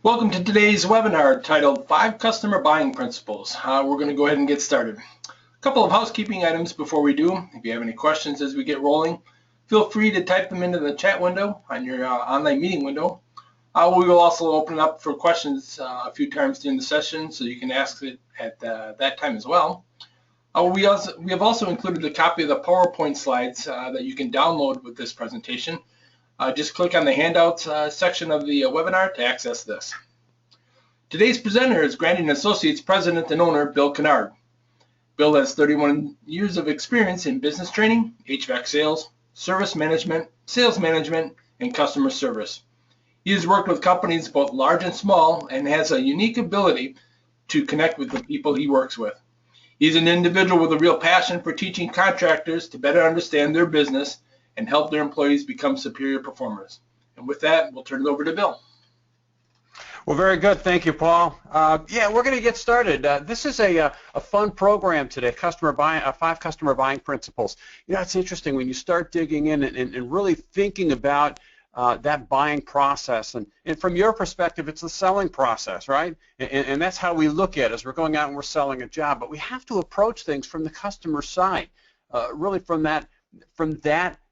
Welcome to today's webinar titled 5 Customer Buying Principles. We're going to go ahead and get started. A couple of housekeeping items before we do. If you have any questions as we get rolling, feel free to type them into the chat window on your online meeting window. We will also open up for questions a few times during the session, so you can ask it at that time as well. We have also included a copy of the PowerPoint slides that you can download with this presentation. Just click on the handouts section of the webinar to access this. Today's presenter is Grandy & Associates President and Owner Bill Kinnard. Bill has 31 years of experience in business training, HVAC sales, service management, sales management, and customer service. He has worked with companies both large and small and has a unique ability to connect with the people he works with. He's an individual with a real passion for teaching contractors to better understand their business and help their employees become superior performers. And with that, we'll turn it over to Bill. Well, very good. Thank you, Paul. Yeah, we're going to get started. This is a fun program today, 5 customer buying principles. You know, it's interesting when you start digging in and really thinking about that buying process. And from your perspective, it's the selling process, right? And that's how we look at it as we're going out and we're selling a job. But we have to approach things from the customer side, really from that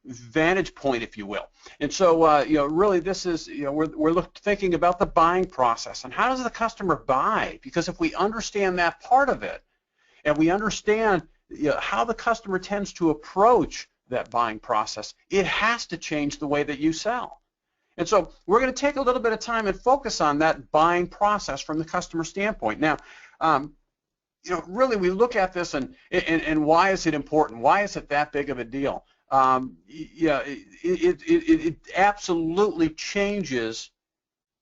vantage point, if you will. And so, you know, really this is, you know, we're thinking about the buying process and how does the customer buy? Because if we understand that part of it and we understand, you know, how the customer tends to approach that buying process, it has to change the way that you sell. And so we're going to take a little bit of time and focus on that buying process from the customer standpoint. Now, you know, really we look at this and why is it important? Why is it that big of a deal? Yeah, it absolutely changes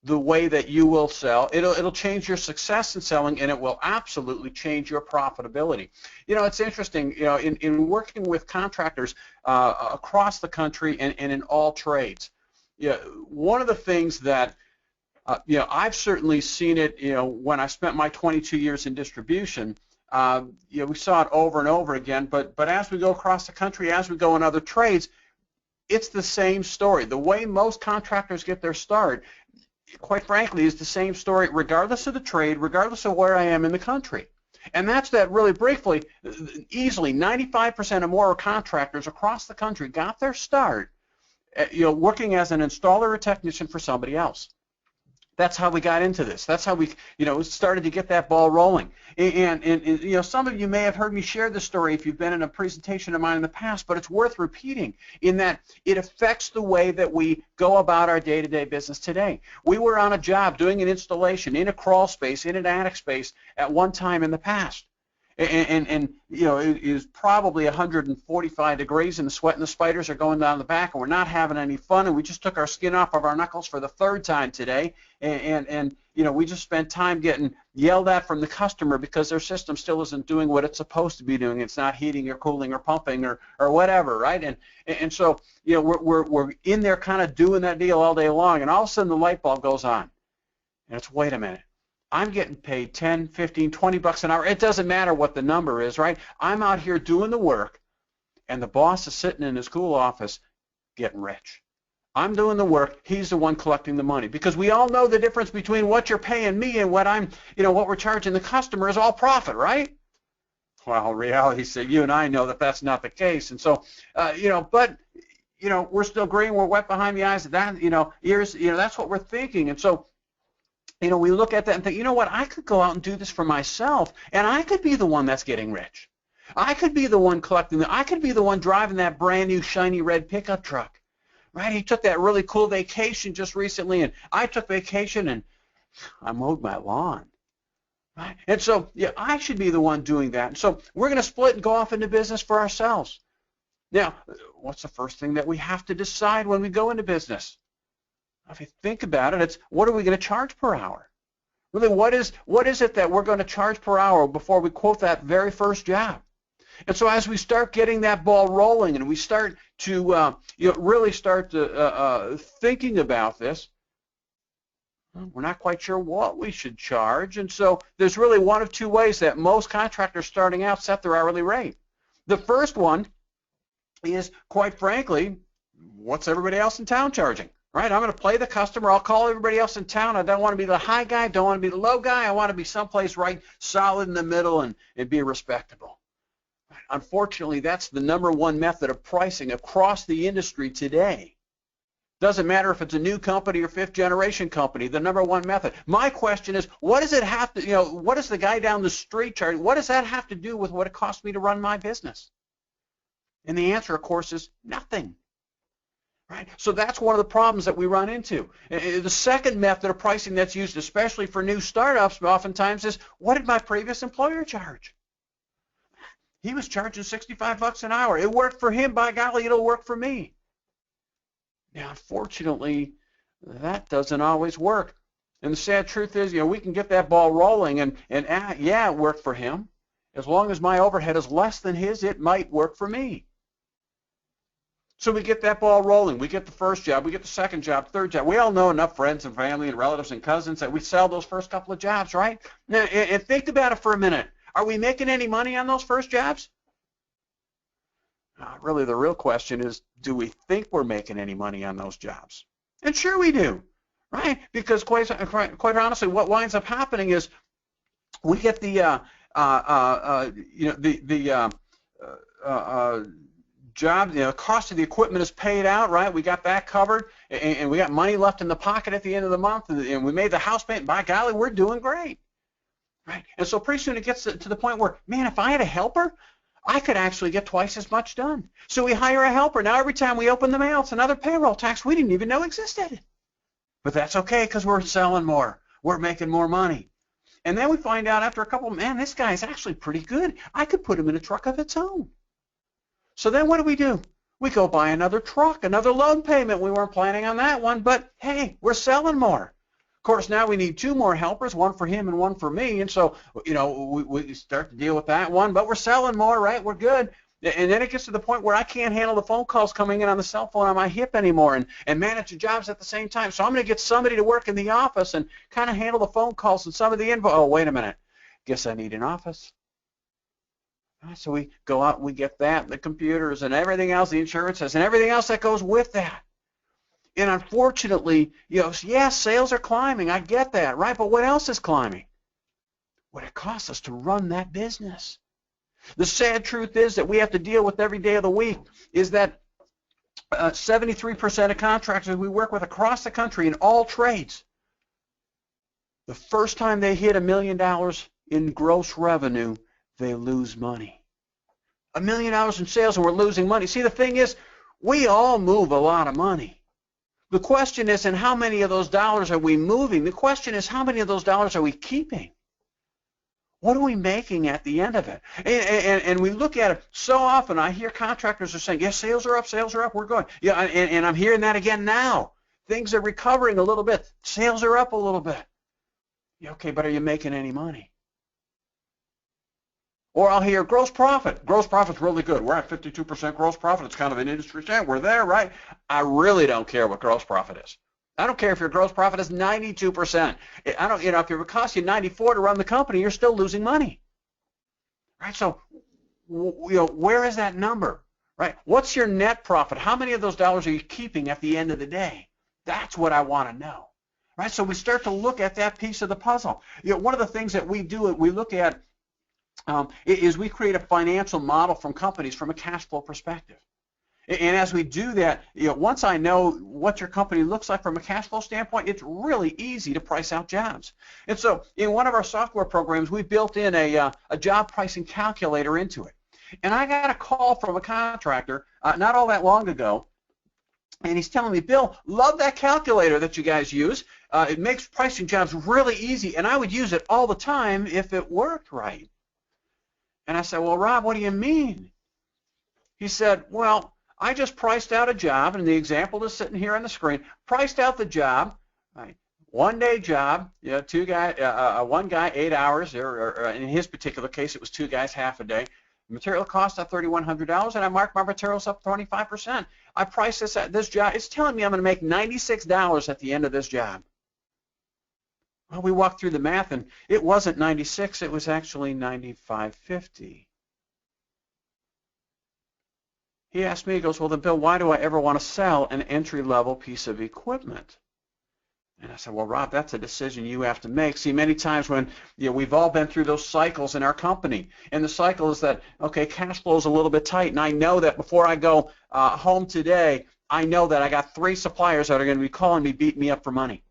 the way that you will sell. It'll change your success in selling, and it will absolutely change your profitability. You know, it's interesting, you know, in working with contractors across the country and in all trades, yeah, one of the things that you know, I've certainly seen it, you know, when I spent my 22 years in distribution. You know, we saw it over and over again, but as we go across the country, as we go in other trades, it's the same story. The way most contractors get their start, quite frankly, is the same story regardless of the trade, regardless of where I am in the country. And that's that really briefly, easily 95% or more contractors across the country got their start, you know, working as an installer or technician for somebody else. That's how we got into this. That's how we, you know, started to get that ball rolling. And you know, some of you may have heard me share this story if you've been in a presentation of mine in the past, but it's worth repeating in that it affects the way that we go about our day-to-day business today. We were on a job doing an installation in a crawl space, in an attic space at one time in the past. And you know, it is probably 145 degrees and the sweat and the spiders are going down the back and we're not having any fun, and we just took our skin off of our knuckles for the 3rd time today, and you know, we just spent time getting yelled at from the customer because their system still isn't doing what it's supposed to be doing. It's not heating or cooling or pumping or whatever, right? And so, you know, we're in there kind of doing that deal all day long, and all of a sudden the light bulb goes on and it's, wait a minute, I'm getting paid 10, 15, 20 bucks an hour. It doesn't matter what the number is, right? I'm out here doing the work, and the boss is sitting in his cool office getting rich. I'm doing the work. He's the one collecting the money, because we all know the difference between what you're paying me and what you know, what we're charging the customer is all profit, right? Well, reality said you and I know that that's not the case, and so you know, but you know, we're still green. We're wet behind the eyes. That, you know, ears. You know, that's what we're thinking, and so, you know, we look at that and think, you know what, I could go out and do this for myself, and I could be the one that's getting rich. I could be the one collecting I could be the one driving that brand new shiny red pickup truck, right? He took that really cool vacation just recently, and I took vacation and I mowed my lawn, right? And so, yeah, I should be the one doing that. And so we're going to split and go off into business for ourselves. Now, what's the first thing that we have to decide when we go into business? If you think about it, it's, what are we going to charge per hour? Really, what is it that we're going to charge per hour before we quote that very first job? And so as we start getting that ball rolling and we start to you know, really start to thinking about this, we're not quite sure what we should charge. And so there's really one of two ways that most contractors starting out set their hourly rate. The first one is, quite frankly, what's everybody else in town charging? right? I'm going to play the customer. I'll call everybody else in town. I don't want to be the high guy. Don't want to be the low guy. I want to be someplace right solid in the middle and be respectable. Unfortunately, that's the #1 method of pricing across the industry today. Doesn't matter if it's a new company or fifth generation company, the #1 method. My question is, what does it have to, what does the guy down the street charge? What does that have to do with what it costs me to run my business? And the answer, of course, is nothing. Right? So that's one of the problems that we run into. The second method of pricing that's used, especially for new startups, oftentimes is, what did my previous employer charge? He was charging $65 an hour. It worked for him. By golly, it'll work for me. Now, unfortunately, that doesn't always work. And the sad truth is, we can get that ball rolling, and yeah, it worked for him. As long as my overhead is less than his, it might work for me. So we get that ball rolling. We get the first job. We get the second job, third job. We all know enough friends and family and relatives and cousins that we sell those first couple of jobs, right? Now, and think about it for a minute. Are we making any money on those first jobs? Really, the real question is, do we think we're making any money on those jobs? And sure we do, right? Because quite honestly, what winds up happening is we get the job, cost of the equipment is paid out, right? We got that covered, and we got money left in the pocket at the end of the month, and we made the house payment. By golly, we're doing great, right? And so pretty soon it gets to the point where, man, if I had a helper, I could actually get twice as much done. So we hire a helper. Now every time we open the mail, it's another payroll tax we didn't even know existed. But that's okay because we're selling more. We're making more money. And then we find out after a couple, man, this guy's actually pretty good. I could put him in a truck of its own. So then what do? We go buy another truck, another loan payment. We weren't planning on that one, but hey, we're selling more. Of course, now we need 2 more helpers, one for him and one for me, and so, we start to deal with that one, but we're selling more, right? We're good. And then it gets to the point where I can't handle the phone calls coming in on the cell phone on my hip anymore and manage the jobs at the same time. So I'm going to get somebody to work in the office and kind of handle the phone calls and some of the info. Oh, wait a minute. Guess I need an office. So we go out and we get that, the computers and everything else, the insurances and everything else that goes with that. And unfortunately, yes, sales are climbing. I get that, right? But what else is climbing? What it costs us to run that business. The sad truth is that we have to deal with every day of the week is that 73% of contractors we work with across the country in all trades, the first time they hit $1 million in gross revenue, they lose money. $1 million in sales and we're losing money. See, the thing is, we all move a lot of money. The question isn't how many of those dollars are we moving. The question is how many of those dollars are we keeping? What are we making at the end of it? And we look at it so often. I hear contractors are saying, yes, sales are up, we're going. Yeah, and I'm hearing that again now. Things are recovering a little bit. Sales are up a little bit. Yeah, okay, but are you making any money? Or I'll hear gross profit. Gross profit's really good. We're at 52% gross profit. It's kind of an industry standard. We're there, right? I really don't care what gross profit is. I don't care if your gross profit is 92%. I don't, if it would cost you 94 to run the company, you're still losing money, right? So, where is that number, right? What's your net profit? How many of those dollars are you keeping at the end of the day? That's what I want to know, right? So we start to look at that piece of the puzzle. One of the things that we do, we look at is we create a financial model from companies from a cash flow perspective. And as we do that, once I know what your company looks like from a cash flow standpoint, it's really easy to price out jobs. And so in one of our software programs, we built in a job pricing calculator into it. And I got a call from a contractor not all that long ago, and he's telling me, Bill, love that calculator that you guys use. It makes pricing jobs really easy, and I would use it all the time if it worked right. And I said, well, Rob, what do you mean? He said, well, I just priced out a job, and the example is sitting here on the screen. Priced out the job, right? 1-day job, one guy 8 hours, or in his particular case, it was 2 guys half a day. Material cost up $3,100, and I marked my materials up 25%. I priced this job. It's telling me I'm going to make $96 at the end of this job. Well, we walked through the math, and it wasn't 96. It was actually $95.50. he asked me, he goes, well, then, Bill, why do I ever want to sell an entry-level piece of equipment? And I said, well, Rob, that's a decision you have to make. See, many times when, we've all been through those cycles in our company, and the cycle is that, okay, cash flow is a little bit tight, and I know that before I go home today, I know that I got 3 suppliers that are going to be calling me, beating me up for money.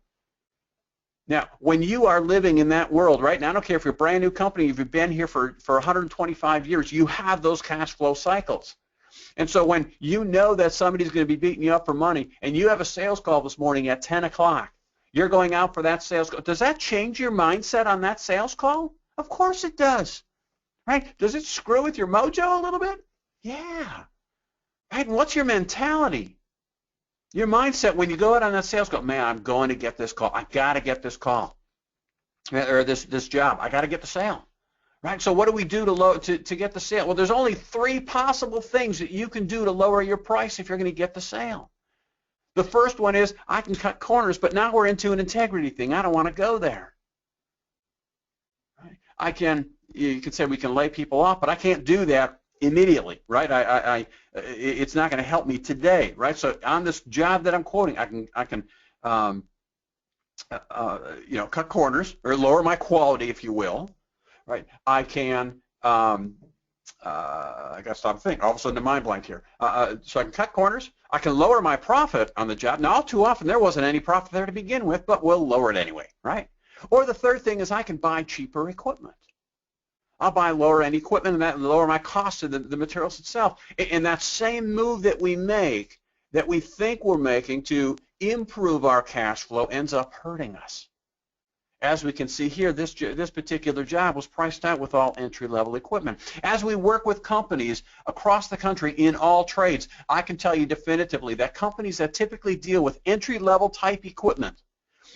Now, when you are living in that world, right now, I don't care if you're a brand new company, if you've been here for 125 years, you have those cash flow cycles. And so when you know that somebody's going to be beating you up for money, and you have a sales call this morning at 10 o'clock, you're going out for that sales call. Does that change your mindset on that sales call? Of course it does, right? Does it screw with your mojo a little bit? Yeah, right? And what's your mentality? Your mindset when you go out on that sales call, man, I'm going to get this call. I got to get this call, or this job. I got to get the sale, right? So what do we do to get the sale? Well, there's only 3 possible things that you can do to lower your price if you're going to get the sale. The first one is I can cut corners, but now we're into an integrity thing. I don't want to go there. Right? You can say we can lay people off, but I can't do that immediately, right? It's not going to help me today, right? So on this job that I'm quoting, I can cut corners or lower my quality, if you will, right? I can I got to stop and think. All of a sudden, the mind blank here. So I can cut corners. I can lower my profit on the job. Now, all too often, there wasn't any profit there to begin with, but we'll lower it anyway, right? Or the third thing is I can buy cheaper equipment. I'll buy lower-end equipment and that lower my cost of the materials itself. And that same move that we make, that we think we're making to improve our cash flow, ends up hurting us. As we can see here, this particular job was priced out with all entry-level equipment. As we work with companies across the country in all trades, I can tell you definitively that companies that typically deal with entry-level type equipment,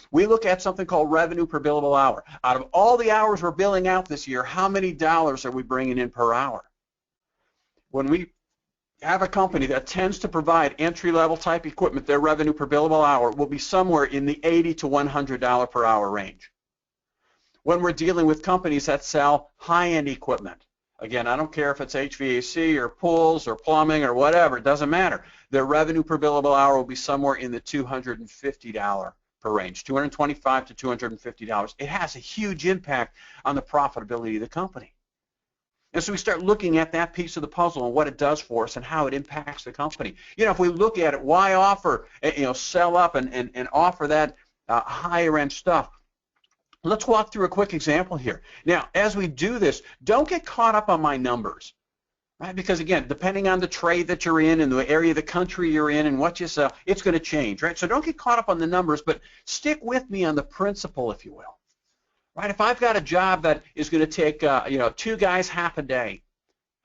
we look at something called revenue per billable hour. Out of all the hours we're billing out this year, how many dollars are we bringing in per hour? When we have a company that tends to provide entry-level type equipment, their revenue per billable hour will be somewhere in the $80 to $100 per hour range. When we're dealing with companies that sell high-end equipment, again, I don't care if it's HVAC or pools or plumbing or whatever, it doesn't matter. Their revenue per billable hour will be somewhere in the $250 per range, $225 to $250. It has a huge impact on the profitability of the company. And so we start looking at that piece of the puzzle and what it does for us and how it impacts the company. If we look at it, why offer, sell up and offer that higher end stuff? Let's walk through a quick example here. Now, as we do this, don't get caught up on my numbers, right? Because again, depending on the trade that you're in and the area of the country you're in and what you sell, it's going to change, right? So don't get caught up on the numbers, but stick with me on the principle, if you will, right? If I've got a job that is going to take, 2 guys half a day,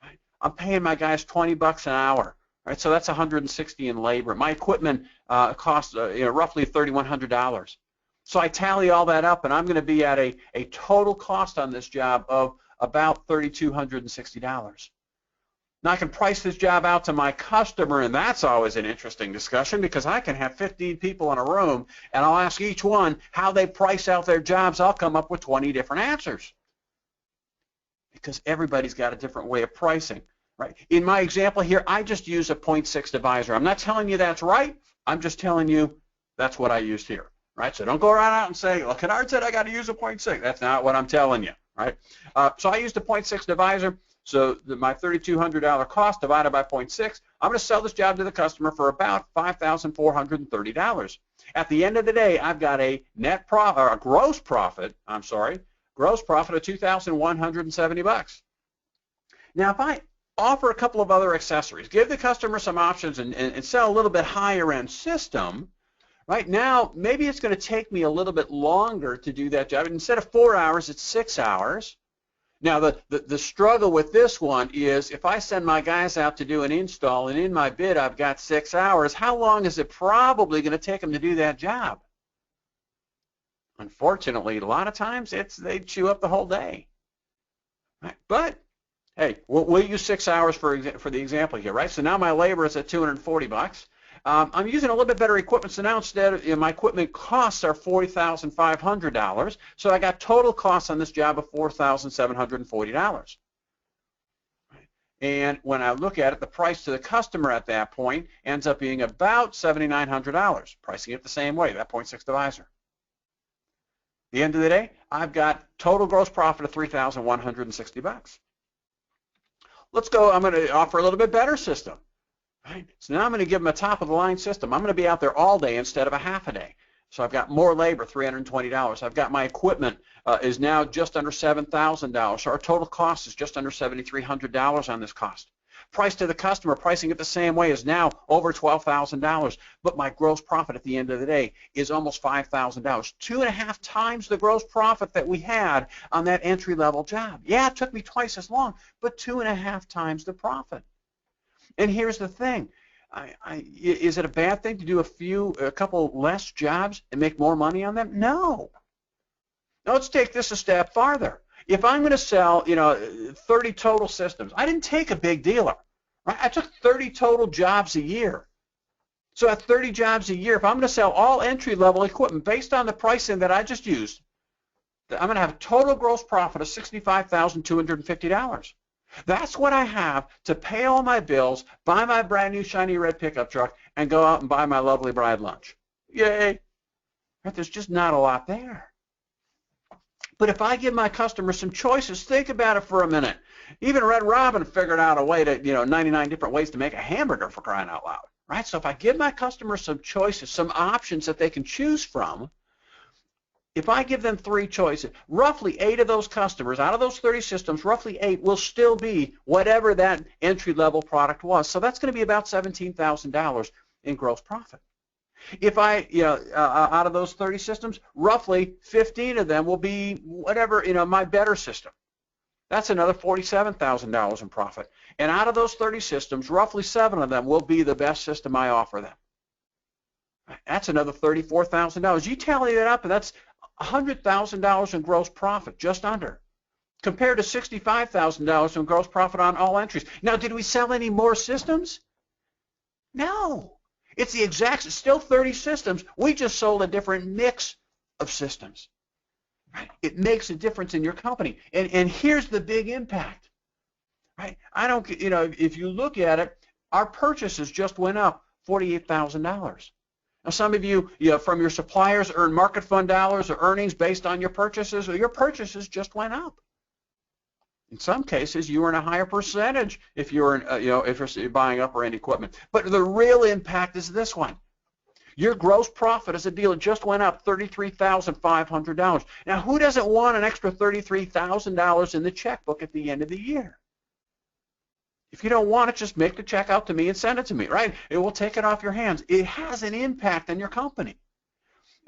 right? I'm paying my guys $20 an hour, right? So that's $160 in labor. My equipment costs, roughly $3,100. So I tally all that up, and I'm going to be at a total cost on this job of about $3,260. Now I can price this job out to my customer, and that's always an interesting discussion because I can have 15 people in a room, and I'll ask each one how they price out their jobs. I'll come up with 20 different answers because everybody's got a different way of pricing, right? In my example here, I just use a 0.6 divisor. I'm not telling you that's right. I'm just telling you that's what I used here. Right? So don't go around out and say, well, Kinnard said I got to use a 0.6. That's not what I'm telling you, right? So I used a 0.6 divisor. So my $3,200 cost divided by 0.6, I'm going to sell this job to the customer for about $5,430. At the end of the day, I've got a gross profit of $2,170. Now, if I offer a couple of other accessories, give the customer some options and sell a little bit higher end system, right now, maybe it's going to take me a little bit longer to do that job. Instead of 4 hours, it's 6 hours. Now, the struggle with this one is if I send my guys out to do an install, and in my bid I've got 6 hours, how long is it probably going to take them to do that job? Unfortunately, a lot of times they chew up the whole day. Right? But, hey, we'll use 6 hours for the example here, right? So now my labor is at $240. I'm using a little bit better equipment, so now instead of my equipment costs are $40,500, so I got total costs on this job of $4,740. And when I look at it, the price to the customer at that point ends up being about $7,900, pricing it the same way, that 0.6 divisor. At the end of the day, I've got total gross profit of $3,160. Let's go, I'm going to offer a little bit better system. Right? So now I'm going to give them a top-of-the-line system. I'm going to be out there all day instead of a half a day. So I've got more labor, $320. I've got my equipment is now just under $7,000. So our total cost is just under $7,300 on this cost. Price to the customer, pricing it the same way, is now over $12,000. But my gross profit at the end of the day is almost $5,000. 2.5 times the gross profit that we had on that entry-level job. Yeah, it took me twice as long, but 2.5 times the profit. And here's the thing. Is it a bad thing to do a couple less jobs and make more money on them? No. Now let's take this a step farther. If I'm going to sell, 30 total systems, I didn't take a big dealer. Right? I took 30 total jobs a year. So at 30 jobs a year, if I'm going to sell all entry-level equipment based on the pricing that I just used, I'm going to have a total gross profit of $65,250. That's what I have to pay all my bills, buy my brand new shiny red pickup truck, and go out and buy my lovely bride lunch. Yay! Right? There's just not a lot there. But if I give my customers some choices, think about it for a minute. Even Red Robin figured out a way to, 99 different ways to make a hamburger, for crying out loud. Right? So if I give my customers some choices, some options that they can choose from, if I give them 3 choices, roughly 8 of those customers, out of those 30 systems, roughly 8 will still be whatever that entry-level product was. So that's going to be about $17,000 in gross profit. If I, out of those 30 systems, roughly 15 of them will be whatever, my better system. That's another $47,000 in profit. And out of those 30 systems, roughly 7 of them will be the best system I offer them. That's another $34,000. You tally that up, and that's $100,000 in gross profit, just under, compared to $65,000 in gross profit on all entries. Now, did we sell any more systems? No. It's the exact, still 30 systems. We just sold a different mix of systems. Right? It makes a difference in your company. And here's the big impact. Right? If you look at it, our purchases just went up $48,000. Now, some of you, from your suppliers, earn market fund dollars or earnings based on your purchases, or your purchases just went up. In some cases, you earn a higher percentage if you're, if you're buying upper-end equipment. But the real impact is this one. Your gross profit as a dealer just went up $33,500. Now, who doesn't want an extra $33,000 in the checkbook at the end of the year? If you don't want it, just make the check out to me and send it to me, right? It will take it off your hands. It has an impact on your company.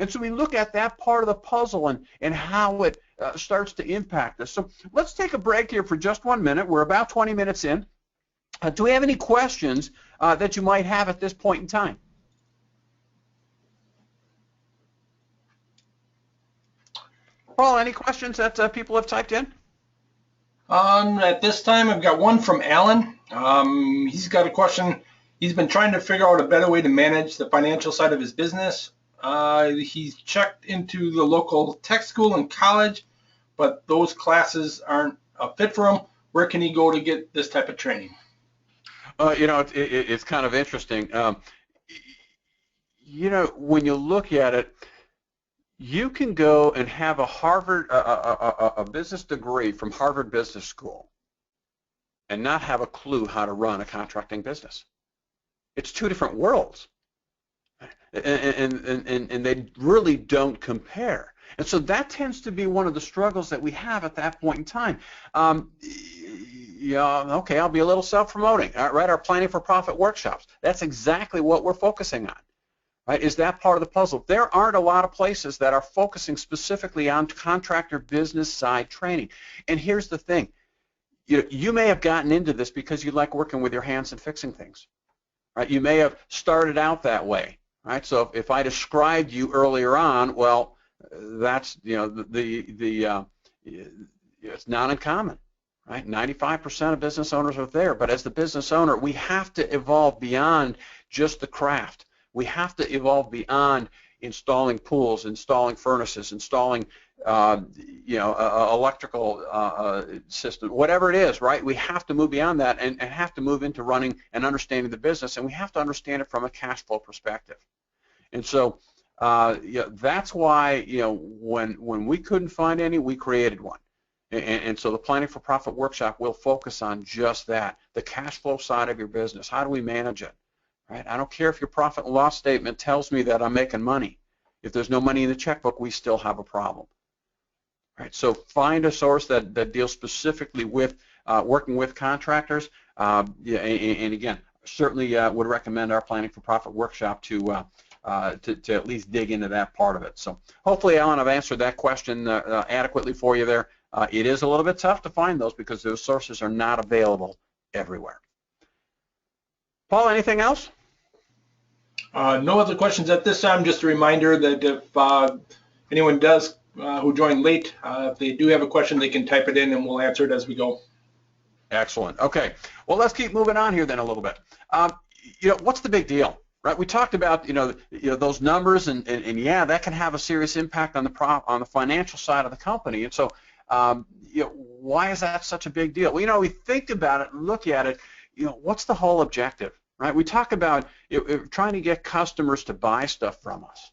And so we look at that part of the puzzle and how it starts to impact us. So let's take a break here for just 1 minute. We're about 20 minutes in. Do we have any questions that you might have at this point in time? Paul, any questions that people have typed in? At this time, I've got one from Alan. He's got a question. He's been trying to figure out a better way to manage the financial side of his business. He's checked into the local tech school and college, but those classes aren't a fit for him. Where can he go to get this type of training? It's kind of interesting. When you look at it, you can go and have a Harvard, a business degree from Harvard Business School and not have a clue how to run a contracting business. It's 2 different worlds, and they really don't compare. And so that tends to be one of the struggles that we have at that point in time. Okay, I'll be a little self-promoting. Right, our Planning for Profit workshops. That's exactly what we're focusing on. Right, is that part of the puzzle? There aren't a lot of places that are focusing specifically on contractor business side training. And here's the thing. You may have gotten into this because you like working with your hands and fixing things. Right? You may have started out that way. Right? So if I described you earlier on, well, that's it's not uncommon. Right? 95% of business owners are there. But as the business owner, we have to evolve beyond just the craft. We have to evolve beyond installing pools, installing furnaces, installing electrical system, whatever it is, right? We have to move beyond that and have to move into running and understanding the business, and we have to understand it from a cash flow perspective. And so that's why when we couldn't find any, we created one. And so the Planning for Profit workshop will focus on just that, the cash flow side of your business. How do we manage it? Right? I don't care if your profit and loss statement tells me that I'm making money. If there's no money in the checkbook, we still have a problem. Right? So find a source that deals specifically with working with contractors. And again, certainly would recommend our Planning for Profit workshop to at least dig into that part of it. So hopefully, Alan, I've answered that question adequately for you there. It is a little bit tough to find those because those sources are not available everywhere. Paul, anything else? No other questions at this time. Just a reminder that if anyone does who joined late, if they do have a question, they can type it in and we'll answer it as we go. Excellent. Okay. Well, let's keep moving on here then a little bit. What's the big deal? Right, we talked about those numbers, and yeah, that can have a serious impact on the financial side of the company. And so, why is that such a big deal? Well, we think about it and look at it. What's the whole objective? Right, we talk about trying to get customers to buy stuff from us.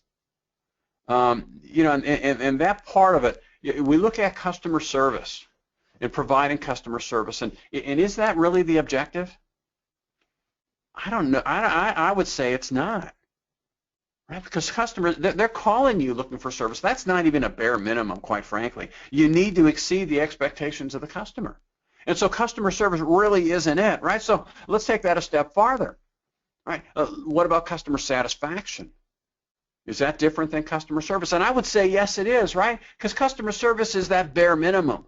And that part of it, we look at customer service and providing customer service, and is that really the objective? I don't know. I would say it's not, right? Because customers, they're calling you looking for service. That's not even a bare minimum, quite frankly. You need to exceed the expectations of the customer. And so customer service really isn't it, right? So let's take that a step farther, right? What about customer satisfaction? Is that different than customer service? And I would say yes, it is, right? Because customer service is that bare minimum.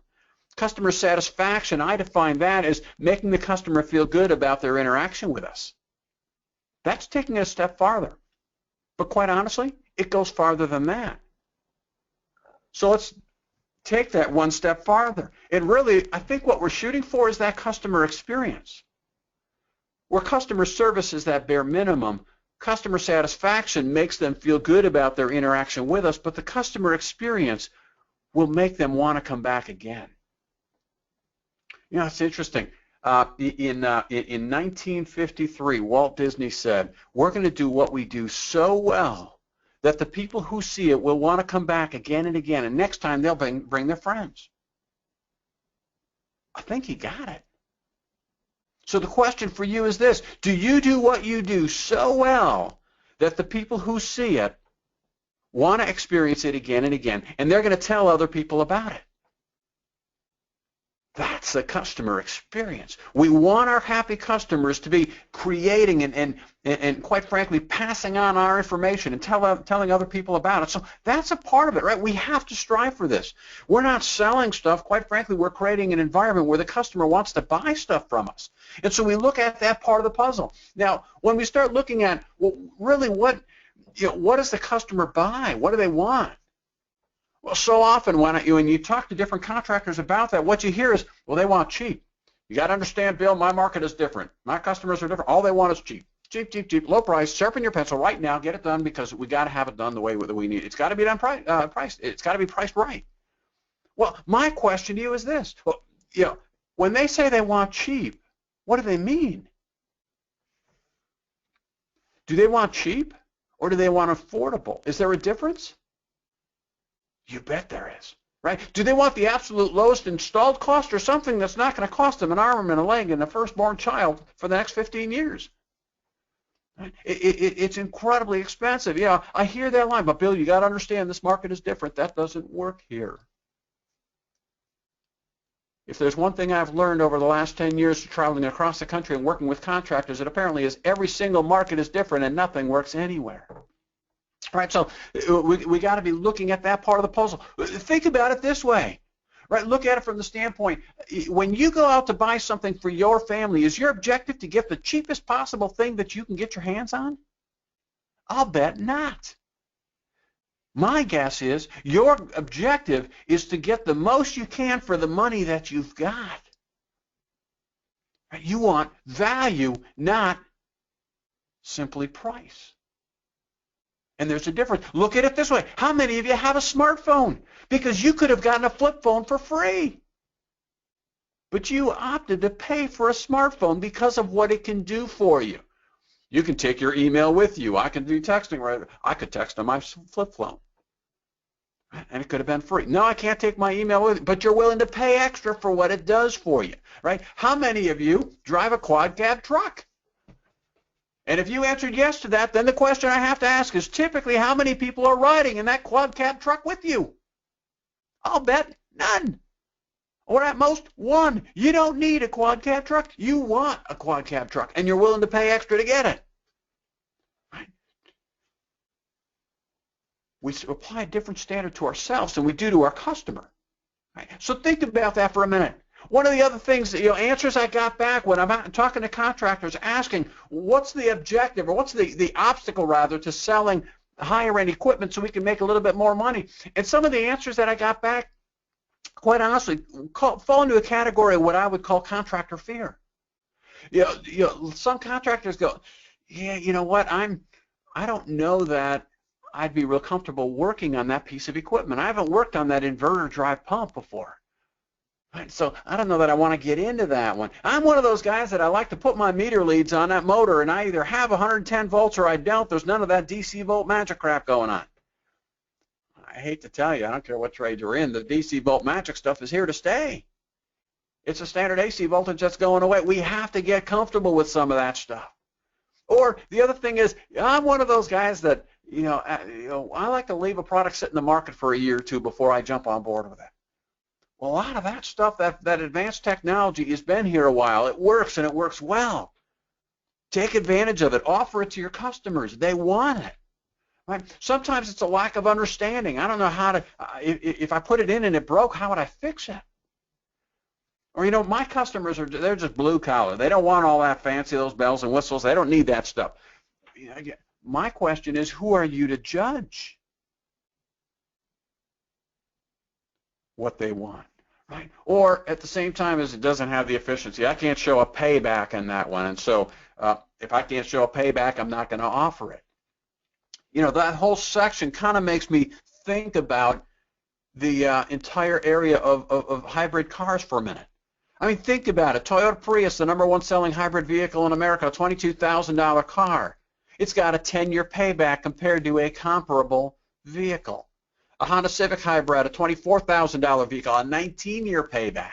Customer satisfaction, I define that as making the customer feel good about their interaction with us. That's taking it a step farther. But quite honestly, it goes farther than that. So let's take that one step farther. And really, I think what we're shooting for is that customer experience. Where customer service is that bare minimum, customer satisfaction makes them feel good about their interaction with us, but the customer experience will make them want to come back again. It's interesting. In 1953, Walt Disney said, we're going to do what we do so well that the people who see it will want to come back again and again, and next time they'll bring their friends. I think he got it. So the question for you is this: do you do what you do so well that the people who see it want to experience it again and again, and they're going to tell other people about it? That's the customer experience. We want our happy customers to be creating and quite frankly, passing on our information and telling other people about it. So that's a part of it, right? We have to strive for this. We're not selling stuff. Quite frankly, we're creating an environment where the customer wants to buy stuff from us. And so we look at that part of the puzzle. Now, when we start looking at, well, really what does the customer buy? What do they want? Well, so often when you talk to different contractors about that, what you hear is, well, they want cheap. You got to understand, Bill, my market is different. My customers are different. All they want is cheap. Cheap, cheap, cheap, low price, sharpen your pencil right now, get it done because we got to have it done the way that we need. It's got to be done priced. It's got to be priced right. Well, my question to you is this. Well, when they say they want cheap, what do they mean? Do they want cheap or do they want affordable? Is there a difference? You bet there is, right? Do they want the absolute lowest installed cost or something that's not going to cost them an arm and a leg and a firstborn child for the next 15 years? Right? It's incredibly expensive. Yeah, I hear that line, but Bill, you got to understand this market is different. That doesn't work here. If there's one thing I've learned over the last 10 years traveling across the country and working with contractors, it apparently is every single market is different and nothing works anywhere. Right, so we got to be looking at that part of the puzzle. Think about it this way, right? Look at it from the standpoint, when you go out to buy something for your family, is your objective to get the cheapest possible thing that you can get your hands on? I'll bet not. My guess is your objective is to get the most you can for the money that you've got. Right? You want value, not simply price. And there's a difference. Look at it this way. How many of you have a smartphone? Because you could have gotten a flip phone for free. But you opted to pay for a smartphone because of what it can do for you. You can take your email with you. I can do texting. Right? I could text on my flip phone. And it could have been free. No, I can't take my email with me, but you're willing to pay extra for what it does for you, right? How many of you drive a quad cab truck? And if you answered yes to that, then the question I have to ask is typically how many people are riding in that quad cab truck with you? I'll bet none. Or at most one. You don't need a quad cab truck. You want a quad cab truck, and you're willing to pay extra to get it. Right? We apply a different standard to ourselves than we do to our customer. Right? So think about that for a minute. One of the other things, answers I got back when I'm out talking to contractors asking, what's the objective, or what's the obstacle, rather, to selling higher-end equipment so we can make a little bit more money? And some of the answers that I got back, quite honestly, fall into a category of what I would call contractor fear. Some contractors go, yeah, you know what, I don't know that I'd be real comfortable working on that piece of equipment. I haven't worked on that inverter drive pump before. Right, so I don't know that I want to get into that one. I'm one of those guys that I like to put my meter leads on that motor, and I either have 110 volts or I don't. There's none of that DC volt magic crap going on. I hate to tell you, I don't care what trade you're in, the DC volt magic stuff is here to stay. It's a standard AC voltage that's going away. We have to get comfortable with some of that stuff. Or the other thing is, I'm one of those guys that, I like to leave a product sit in the market for a year or two before I jump on board with it. Well, a lot of that stuff, that advanced technology has been here a while. It works, and it works well. Take advantage of it. Offer it to your customers. They want it. Right? Sometimes it's a lack of understanding. I don't know how to, if I put it in and it broke, how would I fix it? Or, my customers, they're just blue collar. They don't want all that fancy, those bells and whistles. They don't need that stuff. My question is, who are you to judge what they want? Right? Or at the same time as it doesn't have the efficiency, I can't show a payback in that one, and so if I can't show a payback, I'm not going to offer it. That whole section kind of makes me think about the entire area of hybrid cars for a minute. I mean, think about it. Toyota Prius, the #1 selling hybrid vehicle in America, a $22,000 car. It's got a 10-year payback compared to a comparable vehicle. A Honda Civic Hybrid, a $24,000 vehicle, a 19-year payback.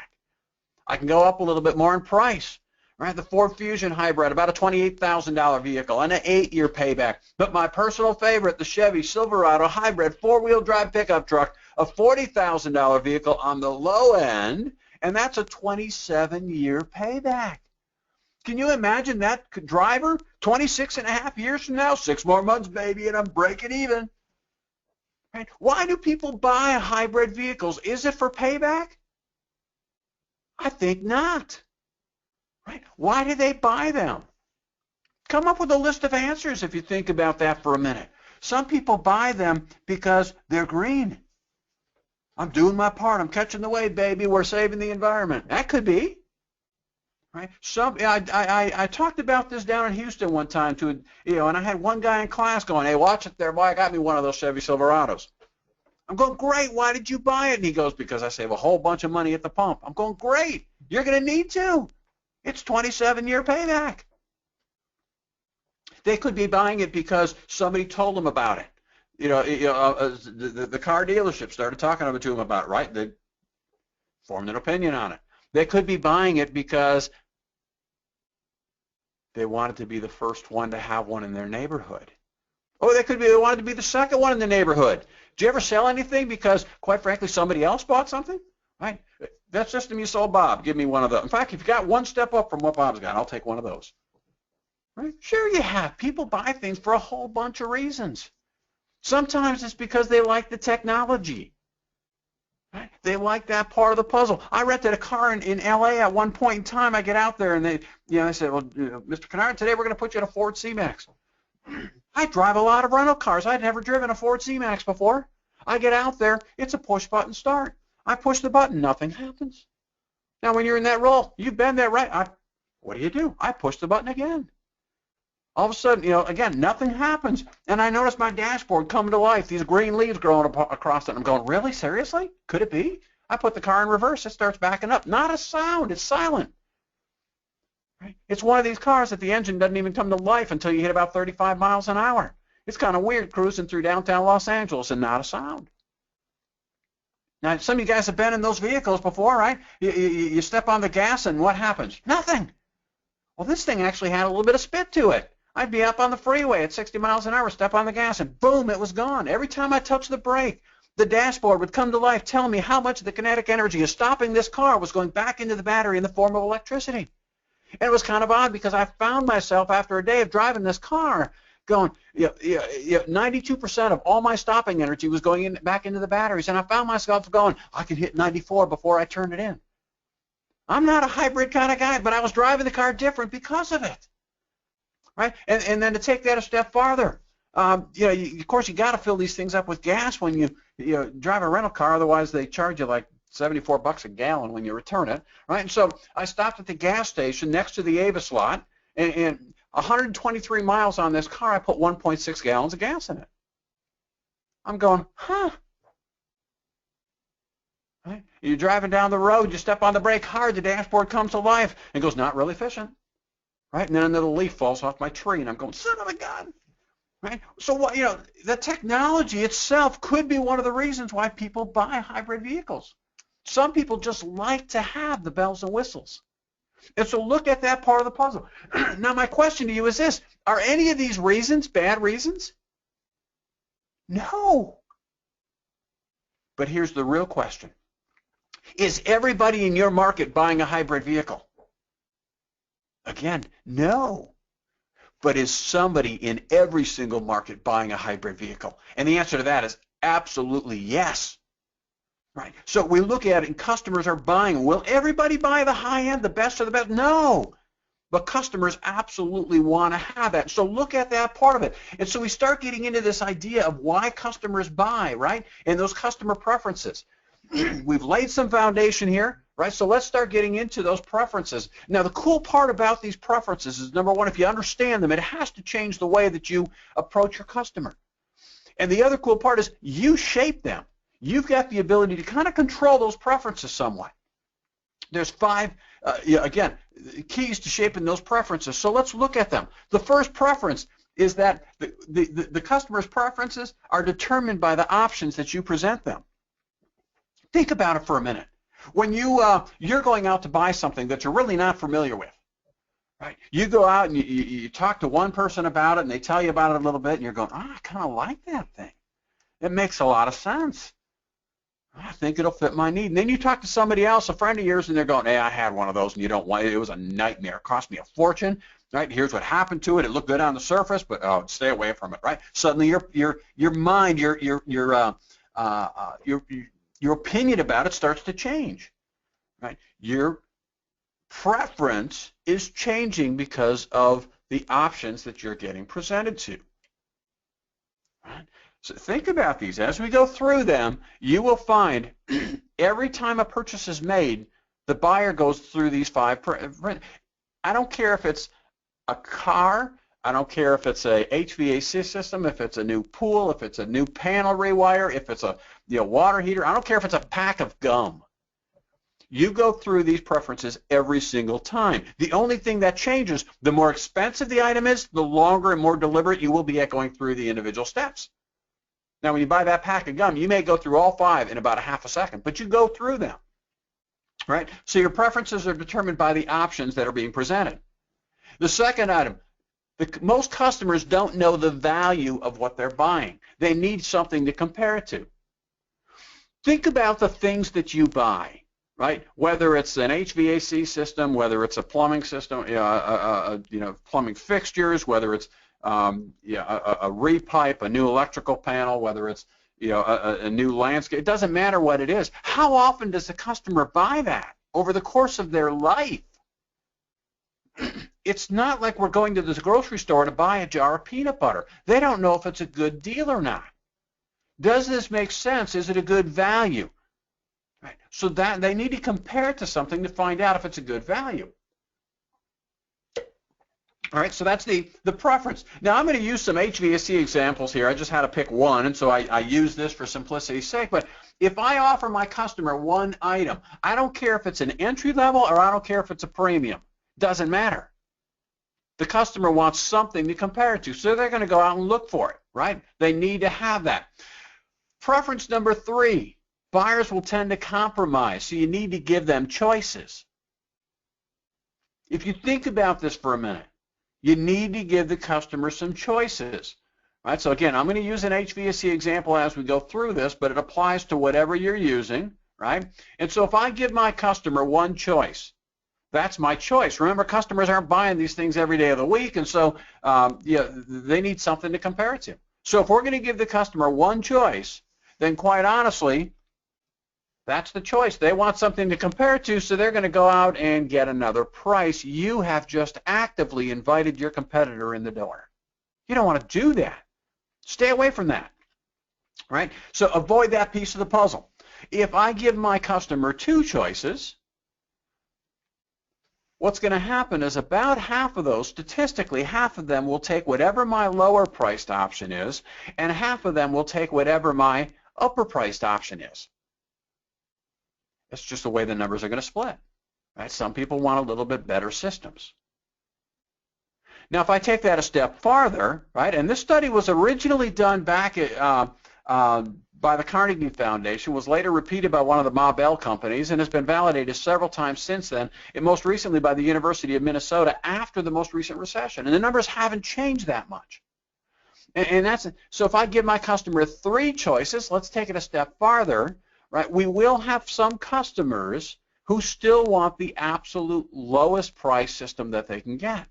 I can go up a little bit more in price. Right? The Ford Fusion Hybrid, about a $28,000 vehicle, and an 8-year payback. But my personal favorite, the Chevy Silverado Hybrid 4-wheel drive pickup truck, a $40,000 vehicle on the low end, and that's a 27-year payback. Can you imagine that driver 26 and a half years from now? 6 more months, baby, and I'm breaking even. Right? Why do people buy hybrid vehicles? Is it for payback? I think not. Right? Why do they buy them? Come up with a list of answers if you think about that for a minute. Some people buy them because they're green. I'm doing my part. I'm catching the wave, baby. We're saving the environment. That could be. Right? I talked about this down in Houston one time and I had one guy in class going, "Hey, watch it there, boy. I got me one of those Chevy Silverados." I'm going, "Great. Why did you buy it?" And he goes, "Because I save a whole bunch of money at the pump." I'm going, "Great. You're going to need to. It's 27-year payback." They could be buying it because somebody told them about it. The car dealership started talking to them about it, right? They formed an opinion on it. They could be buying it because they wanted to be the first one to have one in their neighborhood. Or they wanted to be the second one in the neighborhood. Did you ever sell anything because, quite frankly, somebody else bought something? Right? That system you sold Bob. Give me one of those. In fact, if you got one step up from what Bob's got, I'll take one of those. Right? Sure you have. People buy things for a whole bunch of reasons. Sometimes it's because they like the technology. Right? They like that part of the puzzle. I rented a car in L.A. at one point in time. I get out there and they said, "Well, Mr. Kinnard, today we're going to put you in a Ford C-Max." I drive a lot of rental cars. I'd never driven a Ford C-Max before. I get out there. It's a push-button start. I push the button. Nothing happens. Now, when you're in that role, you've been there, right? What do? I push the button again. All of a sudden, again, nothing happens. And I notice my dashboard come to life, these green leaves growing across it. I'm going, really? Seriously? Could it be? I put the car in reverse. It starts backing up. Not a sound. It's silent. Right? It's one of these cars that the engine doesn't even come to life until you hit about 35 miles an hour. It's kind of weird cruising through downtown Los Angeles and not a sound. Now, some of you guys have been in those vehicles before, right? You step on the gas and what happens? Nothing. Well, this thing actually had a little bit of spit to it. I'd be up on the freeway at 60 miles an hour, step on the gas, and boom, it was gone. Every time I touched the brake, the dashboard would come to life telling me how much of the kinetic energy of stopping this car was going back into the battery in the form of electricity. And it was kind of odd because I found myself after a day of driving this car going, 92% of all my stopping energy was going back into the batteries, and I found myself going, I could hit 94 before I turned it in. I'm not a hybrid kind of guy, but I was driving the car different because of it, right? And then to take that a step farther, of course, you got to fill these things up with gas when you drive a rental car, otherwise they charge you like $74 a gallon when you return it, right? And so I stopped at the gas station next to the Avis lot, and 123 miles on this car, I put 1.6 gallons of gas in it. I'm going, huh? Right? You're driving down the road, you step on the brake hard, the dashboard comes to life, and goes, not really efficient. Right? And then another leaf falls off my tree, and I'm going, son of a gun. Right? So what, the technology itself could be one of the reasons why people buy hybrid vehicles. Some people just like to have the bells and whistles. And so look at that part of the puzzle. Now my question to you is this: are any of these reasons bad reasons? No. But here's the real question. Is everybody in your market buying a hybrid vehicle? Again, no. But is somebody in every single market buying a hybrid vehicle? And the answer to that is absolutely yes. Right. So we look at it and customers are buying. Will everybody buy the high end, the best of the best? No. But customers absolutely want to have that. So look at that part of it. And so we start getting into this idea of why customers buy, right? And those customer preferences. We've laid some foundation here, right? So let's start getting into those preferences. Now, the cool part about these preferences is, number one, if you understand them, it has to change the way that you approach your customer. And the other cool part is you shape them. You've got the ability to kind of control those preferences somewhat. There's 5, again, keys to shaping those preferences. So let's look at them. The first preference is that the customer's preferences are determined by the options that you present them. Think about it for a minute. When you're going out to buy something that you're really not familiar with, right? You go out and you talk to one person about it, and they tell you about it a little bit, and you're going, I kind of like that thing. It makes a lot of sense. I think it'll fit my need. And then you talk to somebody else, a friend of yours, and they're going, hey, I had one of those, and you don't want it. It was a nightmare. It cost me a fortune. Right? Here's what happened to it. It looked good on the surface, but stay away from it. Right? Suddenly, your mind, your opinion about it starts to change. Right? Your preference is changing because of the options that you're getting presented to. Right? So think about these. As we go through them, you will find every time a purchase is made, the buyer goes through these 5. I don't care if it's a car, I don't care if it's a HVAC system, if it's a new pool, if it's a new panel rewire, if it's a water heater, I don't care if it's a pack of gum. You go through these preferences every single time. The only thing that changes, the more expensive the item is, the longer and more deliberate you will be at going through the individual steps. Now, when you buy that pack of gum, you may go through all 5 in about a half a second, but you go through them, right? So your preferences are determined by the options that are being presented. The second item, most customers don't know the value of what they're buying. They need something to compare it to. Think about the things that you buy, right? Whether it's an HVAC system, whether it's a plumbing system, plumbing fixtures, whether it's a repipe, a new electrical panel, whether it's a new landscape. It doesn't matter what it is. How often does the customer buy that over the course of their life? It's not like we're going to the grocery store to buy a jar of peanut butter. They don't know if it's a good deal or not. Does this make sense? Is it a good value? Right. So that they need to compare it to something to find out if it's a good value. All right, so that's the preference. Now I'm going to use some HVAC examples here. I just had to pick one, and so I use this for simplicity's sake. But if I offer my customer one item, I don't care if it's an entry level or I don't care if it's a premium. Doesn't matter. The customer wants something to compare it to, so they're going to go out and look for it, right? They need to have that. Preference number 3, buyers will tend to compromise, so you need to give them choices. If you think about this for a minute, you need to give the customer some choices. Right? So again, I'm going to use an HVAC example as we go through this, but it applies to whatever you're using, right? And so if I give my customer one choice, that's my choice. Remember, customers aren't buying these things every day of the week, and so they need something to compare it to. So if we're going to give the customer one choice, then quite honestly, that's the choice. They want something to compare it to, so they're going to go out and get another price. You have just actively invited your competitor in the door. You don't want to do that. Stay away from that, right? So avoid that piece of the puzzle. If I give my customer 2 choices, what's going to happen is about half of those, statistically, half of them will take whatever my lower priced option is, and half of them will take whatever my upper priced option is. It's just the way the numbers are going to split. Right? Some people want a little bit better systems. Now, if I take that a step farther, right, and this study was originally done back at, by the Carnegie Foundation, was later repeated by one of the Ma Bell companies, and has been validated several times since then, and most recently by the University of Minnesota after the most recent recession. And the numbers haven't changed that much. And that's so if I give my customer 3 choices, let's take it a step farther, right? We will have some customers who still want the absolute lowest price system that they can get.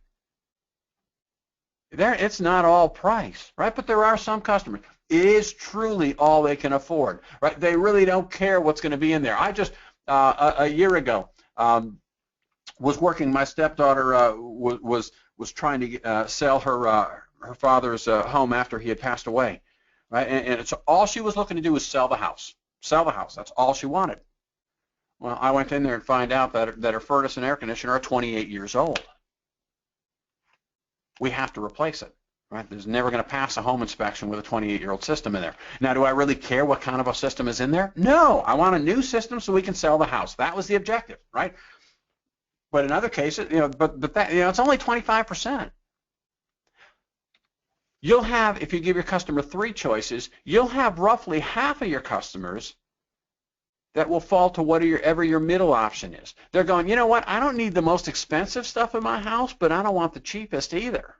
It's not all price, right? But there are some customers. It is truly all they can afford, right? They really don't care what's going to be in there. I just, a year ago, was working, my stepdaughter was trying to sell her father's home after he had passed away, right? And it's all she was looking to do was sell the house. Sell the house. That's all she wanted. Well, I went in there and find out that her furnace and air conditioner are 28 years old. We have to replace it, right? There's never going to pass a home inspection with a 28-year-old system in there. Now, do I really care what kind of a system is in there? No. I want a new system so we can sell the house. That was the objective, right? But in other cases, but that, it's only 25%. You'll have, if you give your customer 3 choices, you'll have roughly half of your customers that will fall to whatever your middle option is. They're going, you know what, I don't need the most expensive stuff in my house, but I don't want the cheapest either.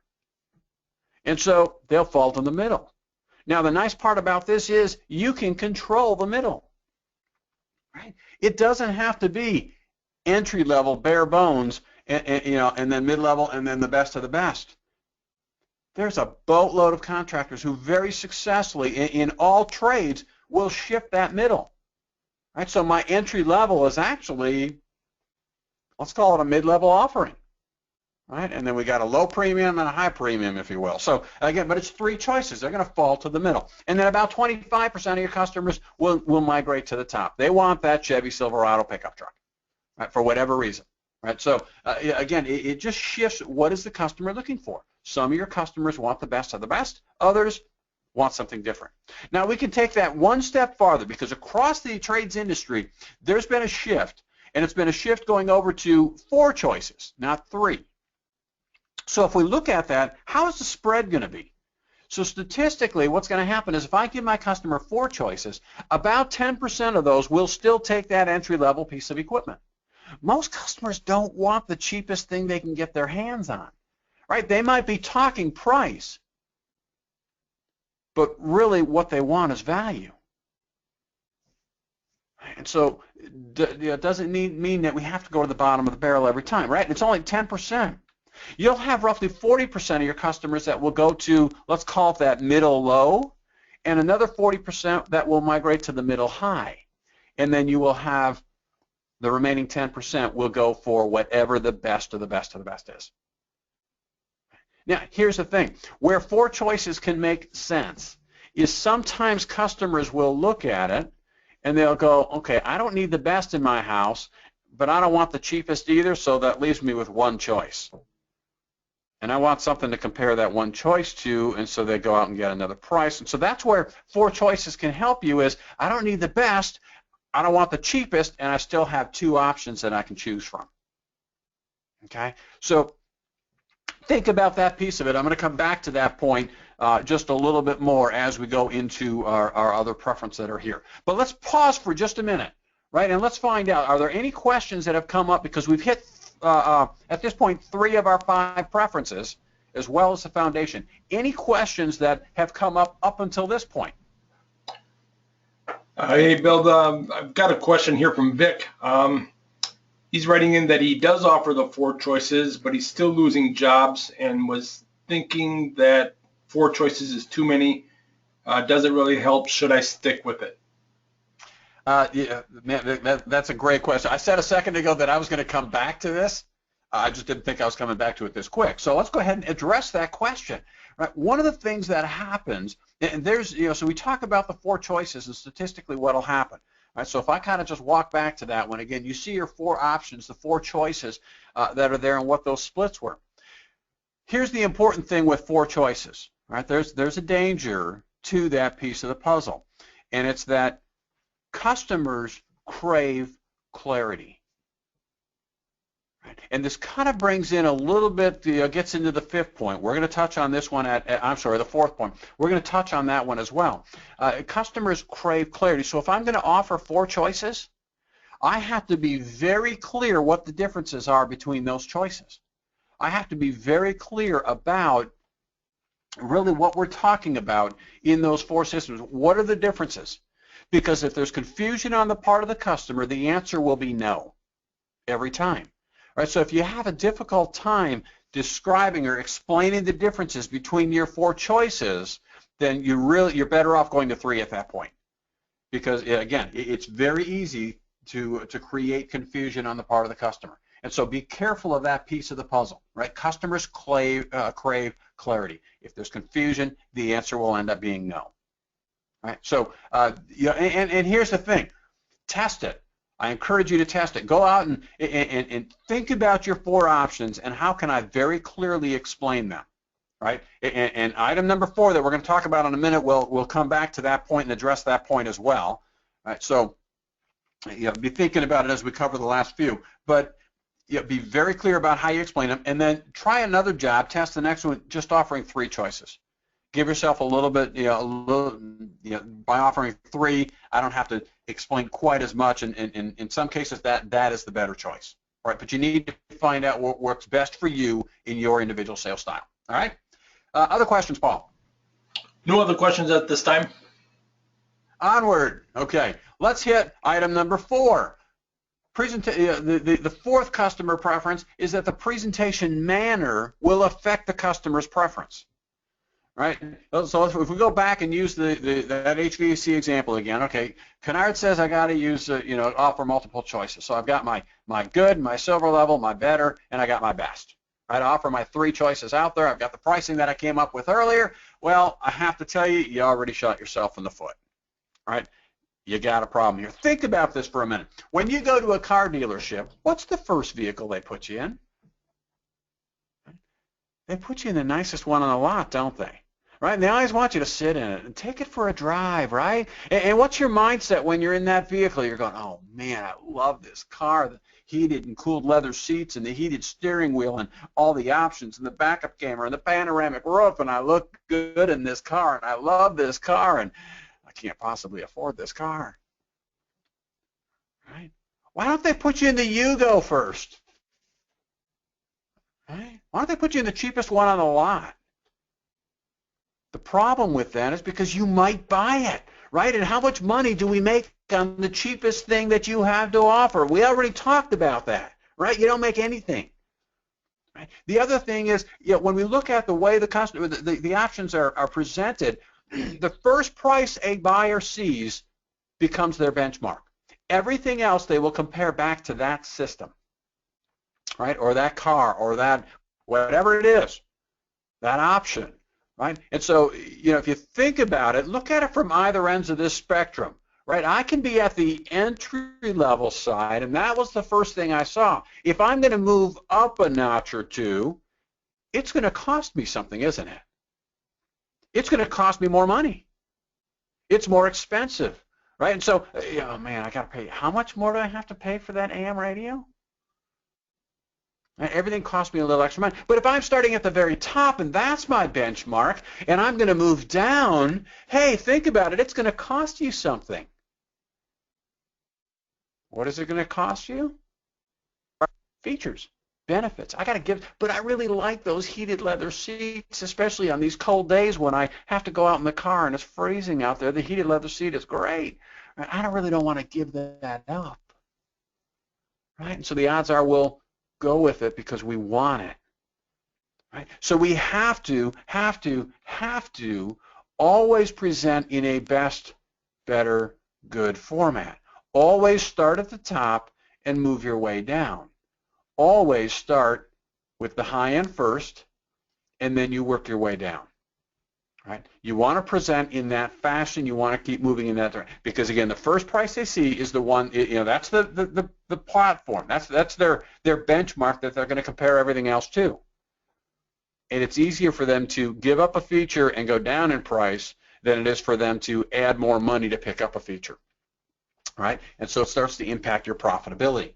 And so they'll fall to the middle. Now, the nice part about this is you can control the middle. Right? It doesn't have to be entry level, bare bones, and then mid-level, and then the best of the best. There's a boatload of contractors who very successfully, in all trades, will shift that middle. Right? So my entry level is actually, let's call it a mid-level offering. Right? And then we got a low premium and a high premium, if you will. So again, but it's 3 choices. They're going to fall to the middle. And then about 25% of your customers will migrate to the top. They want that Chevy Silverado pickup truck, right, for whatever reason. Right? So again, it just shifts what is the customer looking for. Some of your customers want the best of the best. Others want something different. Now, we can take that one step farther because across the trades industry, there's been a shift, and it's been a shift going over to 4 choices, not 3. So if we look at that, how is the spread going to be? So statistically, what's going to happen is if I give my customer 4 choices, about 10% of those will still take that entry-level piece of equipment. Most customers don't want the cheapest thing they can get their hands on, right? They might be talking price, but really what they want is value. And so it doesn't mean that we have to go to the bottom of the barrel every time, right? It's only 10%. You'll have roughly 40% of your customers that will go to, let's call it that middle low, and another 40% that will migrate to the middle high. And then you will have the remaining 10% will go for whatever the best of the best of the best is. Now, here's the thing. Where 4 choices can make sense is sometimes customers will look at it and they'll go, okay, I don't need the best in my house, but I don't want the cheapest either, so that leaves me with 1 choice. and I want something to compare that one choice to, and so they go out and get another price. And so that's where 4 choices can help you is, I don't need the best, I don't want the cheapest, and I still have 2 options that I can choose from. Okay, so think about that piece of it. I'm going to come back to that point just a little bit more as we go into our other preferences that are here. But let's pause for just a minute, right, and let's find out, are there any questions that have come up, because we've hit at this point 3 of our 5 preferences as well as the foundation. Any questions that have come up until this point? Hey Bill, I've got a question here from Vic. He's writing in that he does offer the 4 choices, but he's still losing jobs and was thinking that 4 choices is too many. Does it really help? Should I stick with it? Yeah, man, that's a great question. I said a second ago that I was going to come back to this. I just didn't think I was coming back to it this quick. So let's go ahead and address that question. Right? One of the things that happens, and there's, so we talk about the 4 choices and statistically what will happen. Right, so if I kind of just walk back to that one again, you see your 4 options, the 4 choices that are there and what those splits were. Here's the important thing with 4 choices. Right, there's a danger to that piece of the puzzle, and it's that customers crave clarity. Right, and this kind of brings in a little bit, gets into the 5th point. We're going to touch on this one the 4th point. We're going to touch on that one as well. Customers crave clarity. So if I'm going to offer 4 choices, I have to be very clear what the differences are between those choices. I have to be very clear about really what we're talking about in those 4 systems. What are the differences? Because if there's confusion on the part of the customer, the answer will be no every time. Right, so if you have a difficult time describing or explaining the differences between your 4 choices, then you're better off going to 3 at that point. Because again, it's very easy to create confusion on the part of the customer. And so be careful of that piece of the puzzle. Right? Customers crave clarity. If there's confusion, the answer will end up being no. Right? So and here's the thing, test it. I encourage you to test it. Go out and think about your 4 options and how can I very clearly explain them, right? And item number 4 that we're going to talk about in a minute, we'll come back to that point and address that point as well. Right? So be thinking about it as we cover the last few, but be very clear about how you explain them, and then try another job, test the next one, just offering 3 choices. Give yourself a little bit, by offering 3, I don't have to explain quite as much, and in some cases that is the better choice. All right, but you need to find out what works best for you in your individual sales style. All right. Other questions, Paul? No other questions at this time. Onward. Okay, let's hit item number 4. The 4th customer preference is that the presentation manner will affect the customer's preference. Right. So if we go back and use that HVAC example again, okay, Kinnard says I got to use offer multiple choices. So I've got my good, my silver level, my better, and I got my best. Right. I offer my 3 choices out there. I've got the pricing that I came up with earlier. Well, I have to tell you, you already shot yourself in the foot. Right. You got a problem here. Think about this for a minute. When you go to a car dealership, what's the first vehicle they put you in? They put you in the nicest one on the lot, don't they? Right? And they always want you to sit in it and take it for a drive, right? And what's your mindset when you're in that vehicle? You're going, oh, man, I love this car, the heated and cooled leather seats and the heated steering wheel and all the options and the backup camera and the panoramic roof, and I look good in this car, and I love this car, and I can't possibly afford this car. Right? Why don't they put you in the Yugo first? Right? Why don't they put you in the cheapest one on the lot? The problem with that is because you might buy it, right? And how much money do we make on the cheapest thing that you have to offer? We already talked about that, right? You don't make anything. Right? The other thing is, when we look at the way the options are presented, the first price a buyer sees becomes their benchmark. Everything else they will compare back to that system, right? Or that car, or that whatever it is, that option. Right? And so, if you think about it, look at it from either ends of this spectrum. Right? I can be at the entry-level side, and that was the first thing I saw. If I'm going to move up a notch or 2, it's going to cost me something, isn't it? It's going to cost me more money. It's more expensive, right? And so, oh man, I got to pay. How much more do I have to pay for that AM radio? Everything costs me a little extra money. But if I'm starting at the very top and that's my benchmark and I'm going to move down, hey, think about it. It's going to cost you something. What is it going to cost you? Features, benefits. I got to give, but I really like those heated leather seats, especially on these cold days when I have to go out in the car and it's freezing out there. The heated leather seat is great. I don't want to give that up. Right? And so the odds are we'll go with it because we want it. Right? So we have to always present in a best, better, good format. Always start at the top and move your way down. Always start with the high end first, and then you work your way down. Right? You want to present in that fashion. You want to keep moving in that direction because again, the first price they see is the one. That's the platform. That's their benchmark that they're going to compare everything else to. And it's easier for them to give up a feature and go down in price than it is for them to add more money to pick up a feature. Right? And so it starts to impact your profitability.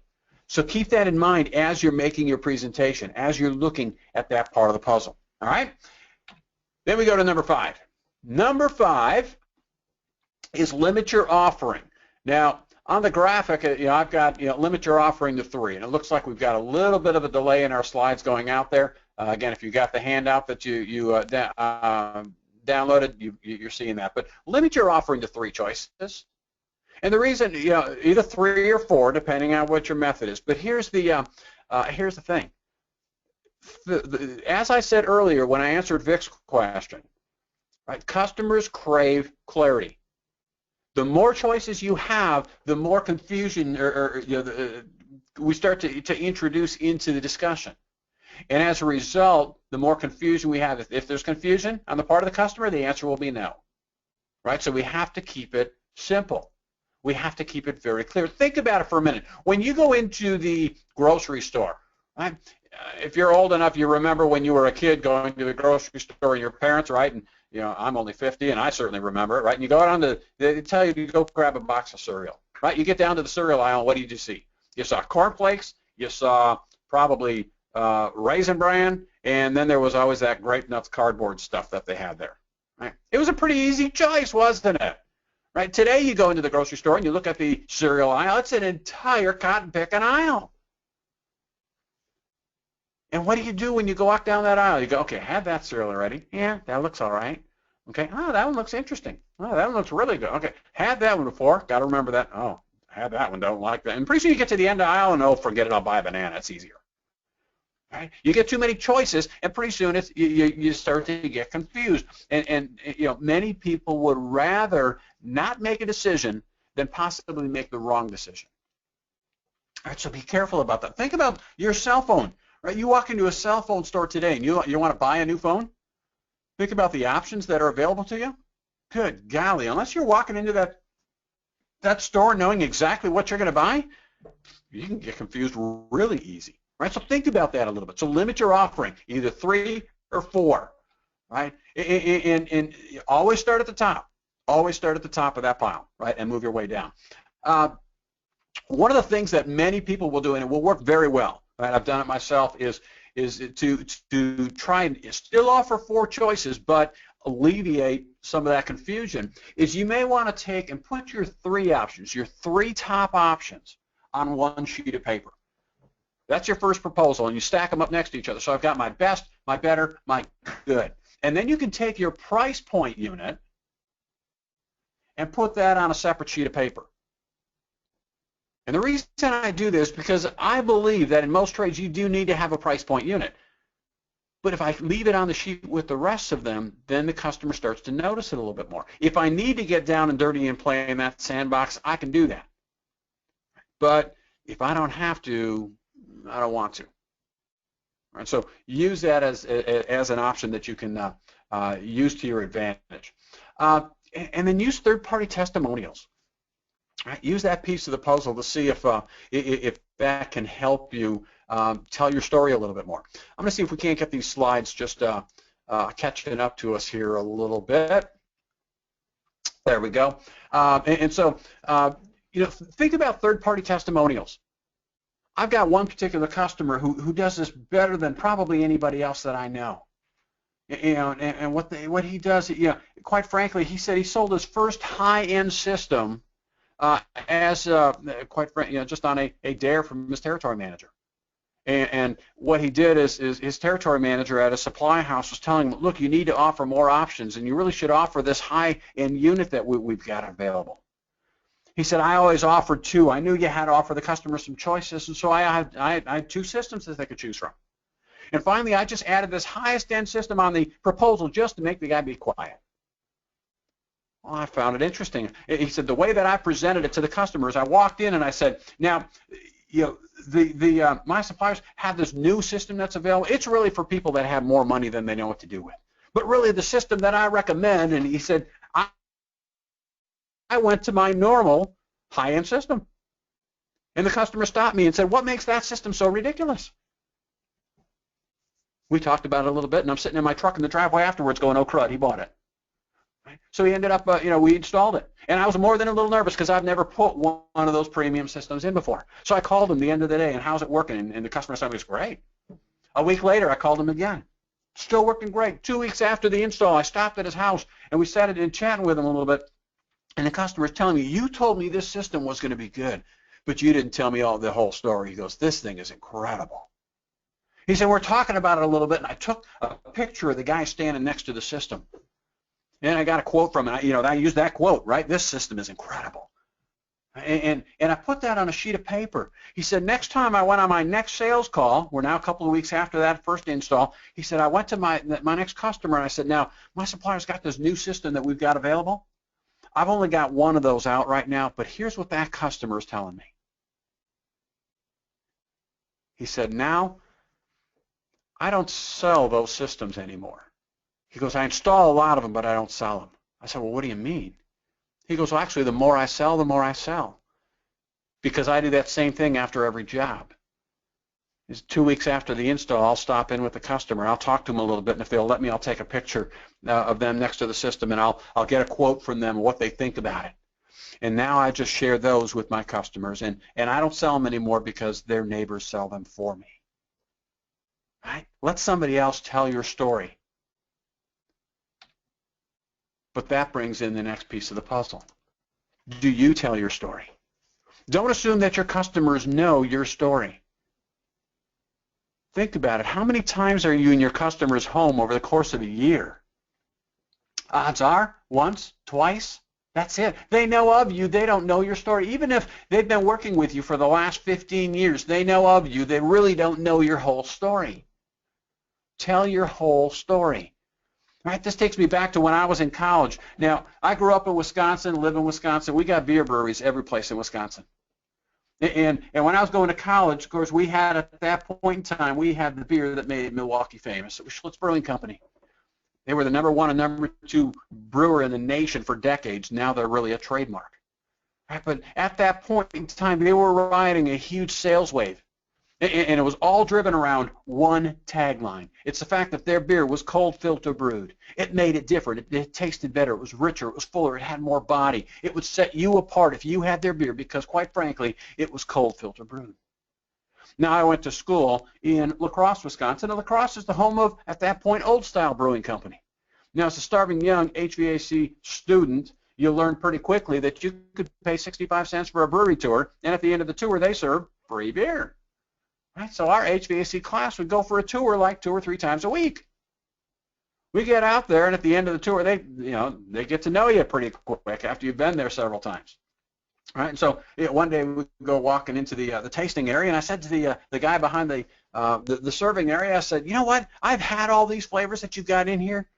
So keep that in mind as you're making your presentation, as you're looking at that part of the puzzle. All right? Then we go to number 5. Number 5 is limit your offering. Now, on the graphic, I've got limit your offering to 3, and it looks like we've got a little bit of a delay in our slides going out there. Again, if you got the handout that you downloaded, you're seeing that. But limit your offering to 3 choices. And the reason, either 3 or 4, depending on what your method is. But here's the thing. As I said earlier when I answered Vic's question, right, customers crave clarity. The more choices you have, the more confusion we start to introduce into the discussion. And as a result, the more confusion we have. If there's confusion on the part of the customer, the answer will be no. Right? So we have to keep it simple. We have to keep it very clear. Think about it for a minute. When you go into the grocery store, right? If you're old enough, you remember when you were a kid going to the grocery store with your parents, right? And I'm only 50, and I certainly remember it, right? And you go out they tell you to go grab a box of cereal, right? You get down to the cereal aisle, what did you see? You saw Corn Flakes, you saw probably Raisin Bran, and then there was always that Grape Nuts cardboard stuff that they had there, right? It was a pretty easy choice, wasn't it? Right? Today you go into the grocery store and you look at the cereal aisle, it's an entire cotton picking aisle. And what do you do when you go walk down that aisle? You go, okay, I had that cereal already. Yeah, that looks all right. Okay, oh, that one looks interesting. Oh, that one looks really good. Okay, had that one before. Got to remember that. Oh, had that one, don't like that. And pretty soon you get to the end of the aisle and, oh, forget it, I'll buy a banana. It's easier. Right? You get too many choices, and pretty soon you start to get confused. And many people would rather not make a decision than possibly make the wrong decision. All right, so be careful about that. Think about your cell phone. Right? You walk into a cell phone store today and you want to buy a new phone. Think about the options that are available to you. Good golly, unless you're walking into that store knowing exactly what you're going to buy, you can get confused really easy. Right? So think about that a little bit. So limit your offering, either 3 or 4. Right? And always start at the top. Always start at the top of that pile, right, and move your way down. One of the things that many people will do, and it will work very well, right, I've done it myself, is to try and still offer 4 choices, but alleviate some of that confusion, is you may want to take and put your 3 options, your 3 top options on one sheet of paper. That's your first proposal, and you stack them up next to each other. So I've got my best, my better, my good. And then you can take your price point unit and put that on a separate sheet of paper. And the reason I do this is because I believe that in most trades you do need to have a price point unit. But if I leave it on the sheet with the rest of them, then the customer starts to notice it a little bit more. If I need to get down and dirty and play in that sandbox, I can do that. But if I don't have to, I don't want to. All right, so use that as an option that you can use to your advantage. And then use third-party testimonials. Right, use that piece of the puzzle to see if that can help you tell your story a little bit more. I'm going to see if we can't get these slides just catching up to us here a little bit. There we go. So, think about third-party testimonials. I've got one particular customer who does this better than probably anybody else that I know. And what he does, quite frankly, he said he sold his first high-end system just on a dare from his territory manager. And what he did is his territory manager at a supply house was telling him, look, you need to offer more options, and you really should offer this high-end unit that we've got available. He said, I always offered two. I knew you had to offer the customer some choices, and so I had two systems that they could choose from. And finally, I just added this highest-end system on the proposal just to make the guy be quiet. Well, I found it interesting. He said, the way that I presented it to the customers, I walked in and I said, now, my suppliers have this new system that's available. It's really for people that have more money than they know what to do with. But really, the system that I recommend, and he said, I went to my normal high-end system. And the customer stopped me and said, what makes that system so ridiculous? We talked about it a little bit, and I'm sitting in my truck in the driveway afterwards going, oh, crud, he bought it. Right? So he ended up, we installed it. And I was more than a little nervous because I've never put one of those premium systems in before. So I called him the end of the day, and how's it working? And the customer said, it's great. A week later, I called him again. Still working great. 2 weeks after the install, I stopped at his house, and we sat in chatting with him a little bit. And the customer's telling me, you told me this system was going to be good, but you didn't tell me the whole story. He goes, this thing is incredible. He said, we're talking about it a little bit, and I took a picture of the guy standing next to the system. And I got a quote from it. I used that quote, right? This system is incredible. And I put that on a sheet of paper. He said, next time I went on my next sales call, we're now a couple of weeks after that first install, he said, I went to my next customer, and I said, now, my supplier's got this new system that we've got available. I've only got one of those out right now, but here's what that customer is telling me. He said, now, I don't sell those systems anymore. He goes, I install a lot of them, but I don't sell them. I said, well, what do you mean? He goes, well, actually, the more I sell, the more I sell. Because I do that same thing after every job. It's 2 weeks after the install, I'll stop in with the customer. I'll talk to them a little bit, and if they'll let me, I'll take a picture of them next to the system, and I'll get a quote from them, what they think about it. And now I just share those with my customers, and I don't sell them anymore because their neighbors sell them for me. Right? Let somebody else tell your story. But that brings in the next piece of the puzzle. Do you tell your story? Don't assume that your customers know your story. Think about it. How many times are you in your customer's home over the course of a year? Odds are, once, twice, that's it. They know of you. They don't know your story. Even if they've been working with you for the last 15 years, they know of you. They really don't know your whole story. Tell your whole story. Right, this takes me back to when I was in college. Now, I grew up in Wisconsin, live in Wisconsin. We got beer breweries every place in Wisconsin. And when I was going to college, of course, we had at that point in time, we had the beer that made Milwaukee famous. It was Schlitz Brewing Company. They were the #1 and #2 brewer in the nation for decades. Now they're really a trademark. Right, but at that point in time, they were riding a huge sales wave. And it was all driven around one tagline. It's the fact that their beer was cold filter brewed. It made it different. It tasted better. It was richer. It was fuller. It had more body. It would set you apart if you had their beer because, quite frankly, it was cold filter brewed. Now, I went to school in La Crosse, Wisconsin, and La Crosse is the home of, at that point, Old Style Brewing Company. Now, as a starving young HVAC student, you learned pretty quickly that you could pay 65 cents for a brewery tour, and at the end of the tour, they serve free beer. Right, so our HVAC class would go for a tour like 2 or 3 times a week. We get out there, and at the end of the tour, they get to know you pretty quick after you've been there several times. Right, and so one day we go walking into the tasting area, and I said to the guy behind the serving area, I said, you know what? I've had all these flavors that you've got in here.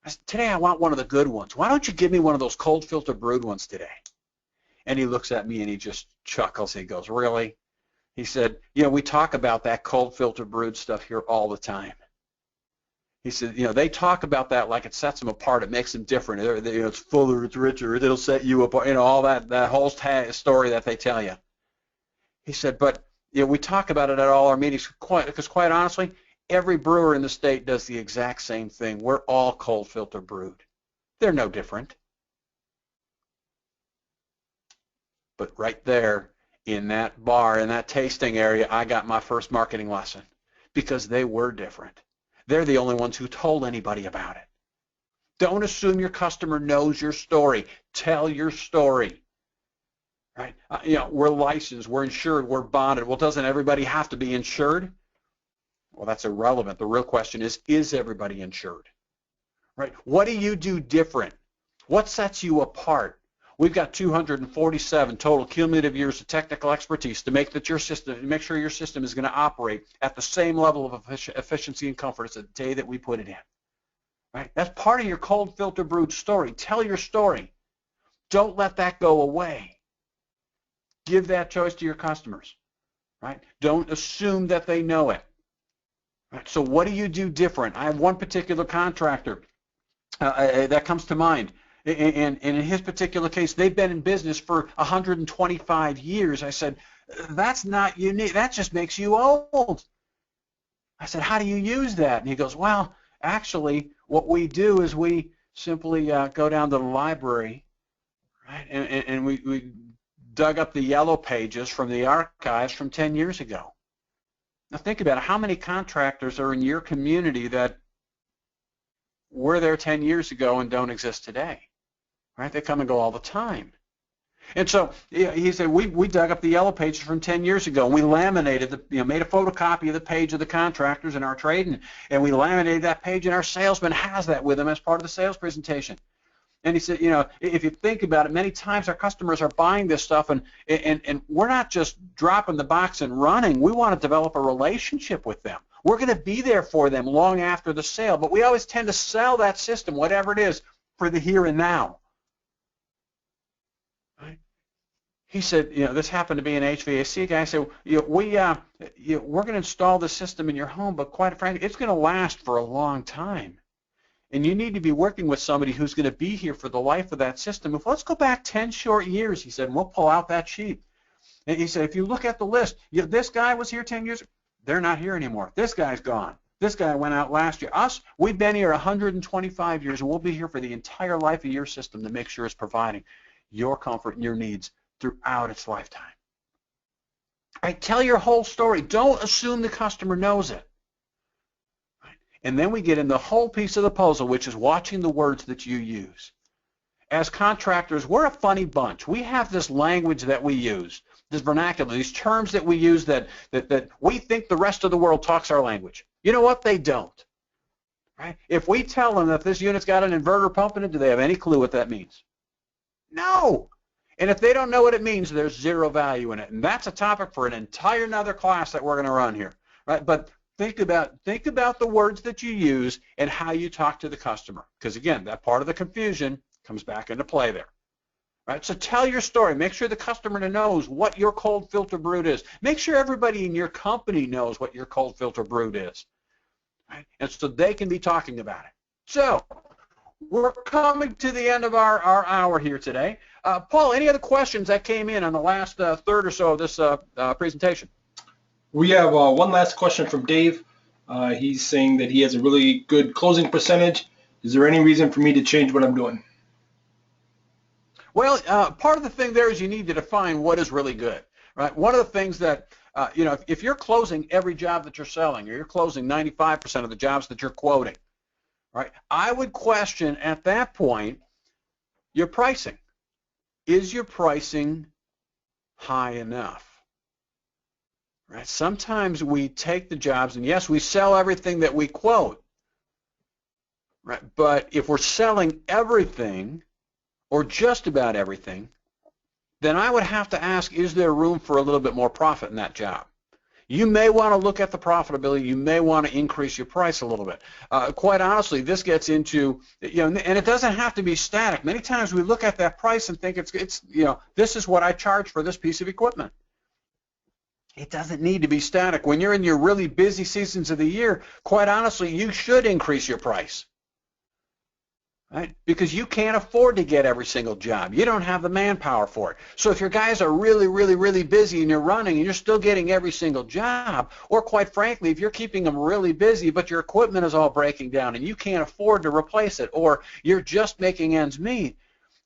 I said, today I want one of the good ones. Why don't you give me one of those cold filter brewed ones today? And he looks at me and he just chuckles. He goes, really? He said, we talk about that cold filter brewed stuff here all the time. He said, they talk about that like it sets them apart. It makes them different. It's fuller, it's richer, it'll set you apart. All that whole story that they tell you. He said, but we talk about it at all our meetings because quite honestly, every brewer in the state does the exact same thing. We're all cold filter brewed. They're no different. But right there in that bar, in that tasting area, I got my first marketing lesson because they were different. They're the only ones who told anybody about it. Don't assume your customer knows your story. Tell your story. Right? We're licensed, we're insured, we're bonded. Well, doesn't everybody have to be insured? Well, that's irrelevant. The real question is everybody insured? Right? What do you do different? What sets you apart? We've got 247 total cumulative years of technical expertise to make sure your system is going to operate at the same level of efficiency and comfort as the day that we put it in. Right? That's part of your cold filter brewed story. Tell your story. Don't let that go away. Give that choice to your customers. Right? Don't assume that they know it. Right? So what do you do different? I have one particular contractor that comes to mind. And in his particular case, they've been in business for 125 years. I said, that's not unique. That just makes you old. I said, how do you use that? And he goes, well, actually, what we do is we simply go down to the library, right, and we dug up the yellow pages from the archives from 10 years ago. Now think about it. How many contractors are in your community that were there 10 years ago and don't exist today? Right? They come and go all the time. And so he said, we dug up the yellow pages from 10 years ago, and we laminated, made a photocopy of the page of the contractors in our trade, and we laminated that page, and our salesman has that with him as part of the sales presentation. And he said, if you think about it, many times our customers are buying this stuff, and we're not just dropping the box and running. We want to develop a relationship with them. We're going to be there for them long after the sale, but we always tend to sell that system, whatever it is, for the here and now. Right? He said, this happened to be an HVAC guy. I said, we're going to install the system in your home, but quite frankly, it's going to last for a long time. And you need to be working with somebody who's going to be here for the life of that system. Let's go back 10 short years, he said, and we'll pull out that sheet. And he said, if you look at the list, this guy was here 10 years ago. They're not here anymore. This guy's gone. This guy went out last year. Us, we've been here 125 years, and we'll be here for the entire life of your system to make sure it's providing your comfort and your needs throughout its lifetime. All right, tell your whole story. Don't assume the customer knows it. Right? And then we get in the whole piece of the puzzle, which is watching the words that you use. As contractors, we're a funny bunch. We have this language that we use, this vernacular, these terms that we use that we think the rest of the world talks our language. You know what? They don't. Right? If we tell them that this unit's got an inverter pumping it, do they have any clue what that means? No. And if they don't know what it means, there's zero value in it. And that's a topic for an entire another class that we're going to run here. Right? But think about the words that you use and how you talk to the customer. Because again, that part of the confusion comes back into play there. Right? So tell your story. Make sure the customer knows what your cold filter brewed is. Make sure everybody in your company knows what your cold filter brewed is. Right? And so they can be talking about it. So we're coming to the end of our hour here today. Paul, any other questions that came in on the last third or so of this presentation? We have one last question from Dave. He's saying that he has a really good closing percentage. Is there any reason for me to change what I'm doing? Well, part of the thing there is you need to define what is really good, right? One of the things that, if you're closing every job that you're selling, or you're closing 95% of the jobs that you're quoting, right, I would question at that point your pricing. Is your pricing high enough? Right? Sometimes we take the jobs, and yes, we sell everything that we quote, right? But if we're selling everything, or just about everything, then I would have to ask, is there room for a little bit more profit in that job? You may want to look at the profitability. You may want to increase your price a little bit. Quite honestly, this gets into, and it doesn't have to be static. Many times we look at that price and think it's this is what I charge for this piece of equipment. It doesn't need to be static. When you're in your really busy seasons of the year, quite honestly, you should increase your price. Right? Because you can't afford to get every single job. You don't have the manpower for it. So if your guys are really, really, really busy and you're running and you're still getting every single job, or quite frankly, if you're keeping them really busy but your equipment is all breaking down and you can't afford to replace it, or you're just making ends meet,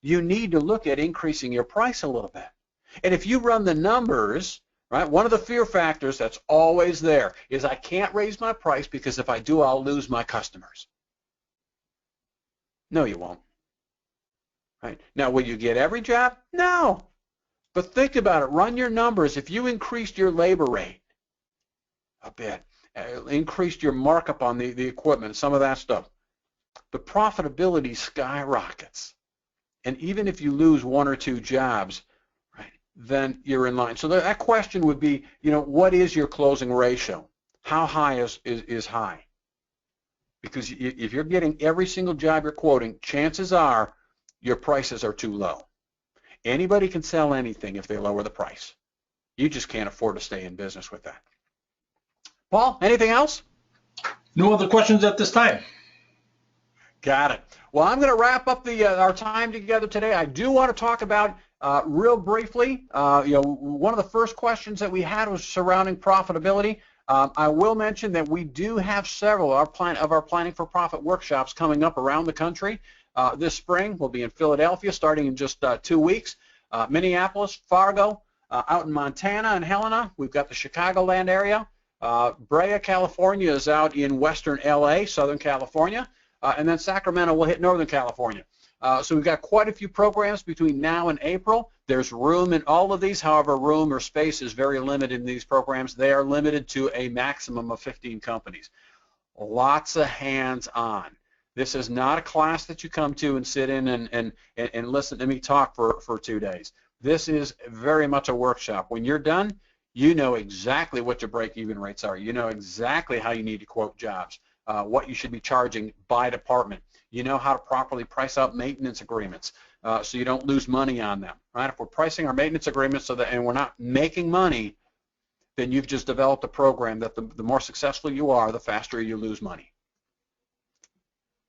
you need to look at increasing your price a little bit. And if you run the numbers, right, one of the fear factors that's always there is I can't raise my price because if I do, I'll lose my customers. No, you won't. Right? Now, will you get every job? No. But think about it. Run your numbers. If you increased your labor rate a bit, increased your markup on the equipment, some of that stuff, the profitability skyrockets. And even if you lose one or two jobs, right, then you're in line. So that question would be, what is your closing ratio? How high is high? Because if you're getting every single job you're quoting, chances are your prices are too low. Anybody can sell anything if they lower the price. You just can't afford to stay in business with that. Paul, anything else? No other questions at this time. Got it. Well, I'm going to wrap up our time together today. I do want to talk about real briefly, one of the first questions that we had was surrounding profitability. I will mention that we do have several of our Planning for Profit workshops coming up around the country. This spring, we'll be in Philadelphia starting in just 2 weeks. Minneapolis, Fargo, out in Montana and Helena. We've got the Chicagoland area. Brea, California is out in western LA, Southern California. And then Sacramento will hit Northern California. So we've got quite a few programs between now and April. There's room in all of these. However, room or space is very limited in these programs. They are limited to a maximum of 15 companies. Lots of hands-on. This is not a class that you come to and sit in and listen to me talk for 2 days. This is very much a workshop. When you're done, you know exactly what your break-even rates are. You know exactly how you need to quote jobs, what you should be charging by department. You know how to properly price out maintenance agreements so you don't lose money on them. Right? If we're pricing our maintenance agreements and we're not making money, then you've just developed a program that the more successful you are, the faster you lose money.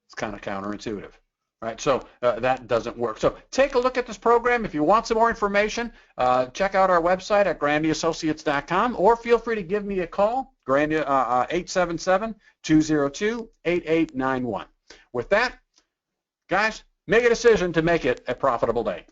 It's kind of counterintuitive. Right? So that doesn't work. So take a look at this program. If you want some more information, check out our website at grandyassociates.com, or feel free to give me a call, Grandy, 877-202-8891. With that, guys, make a decision to make it a profitable day.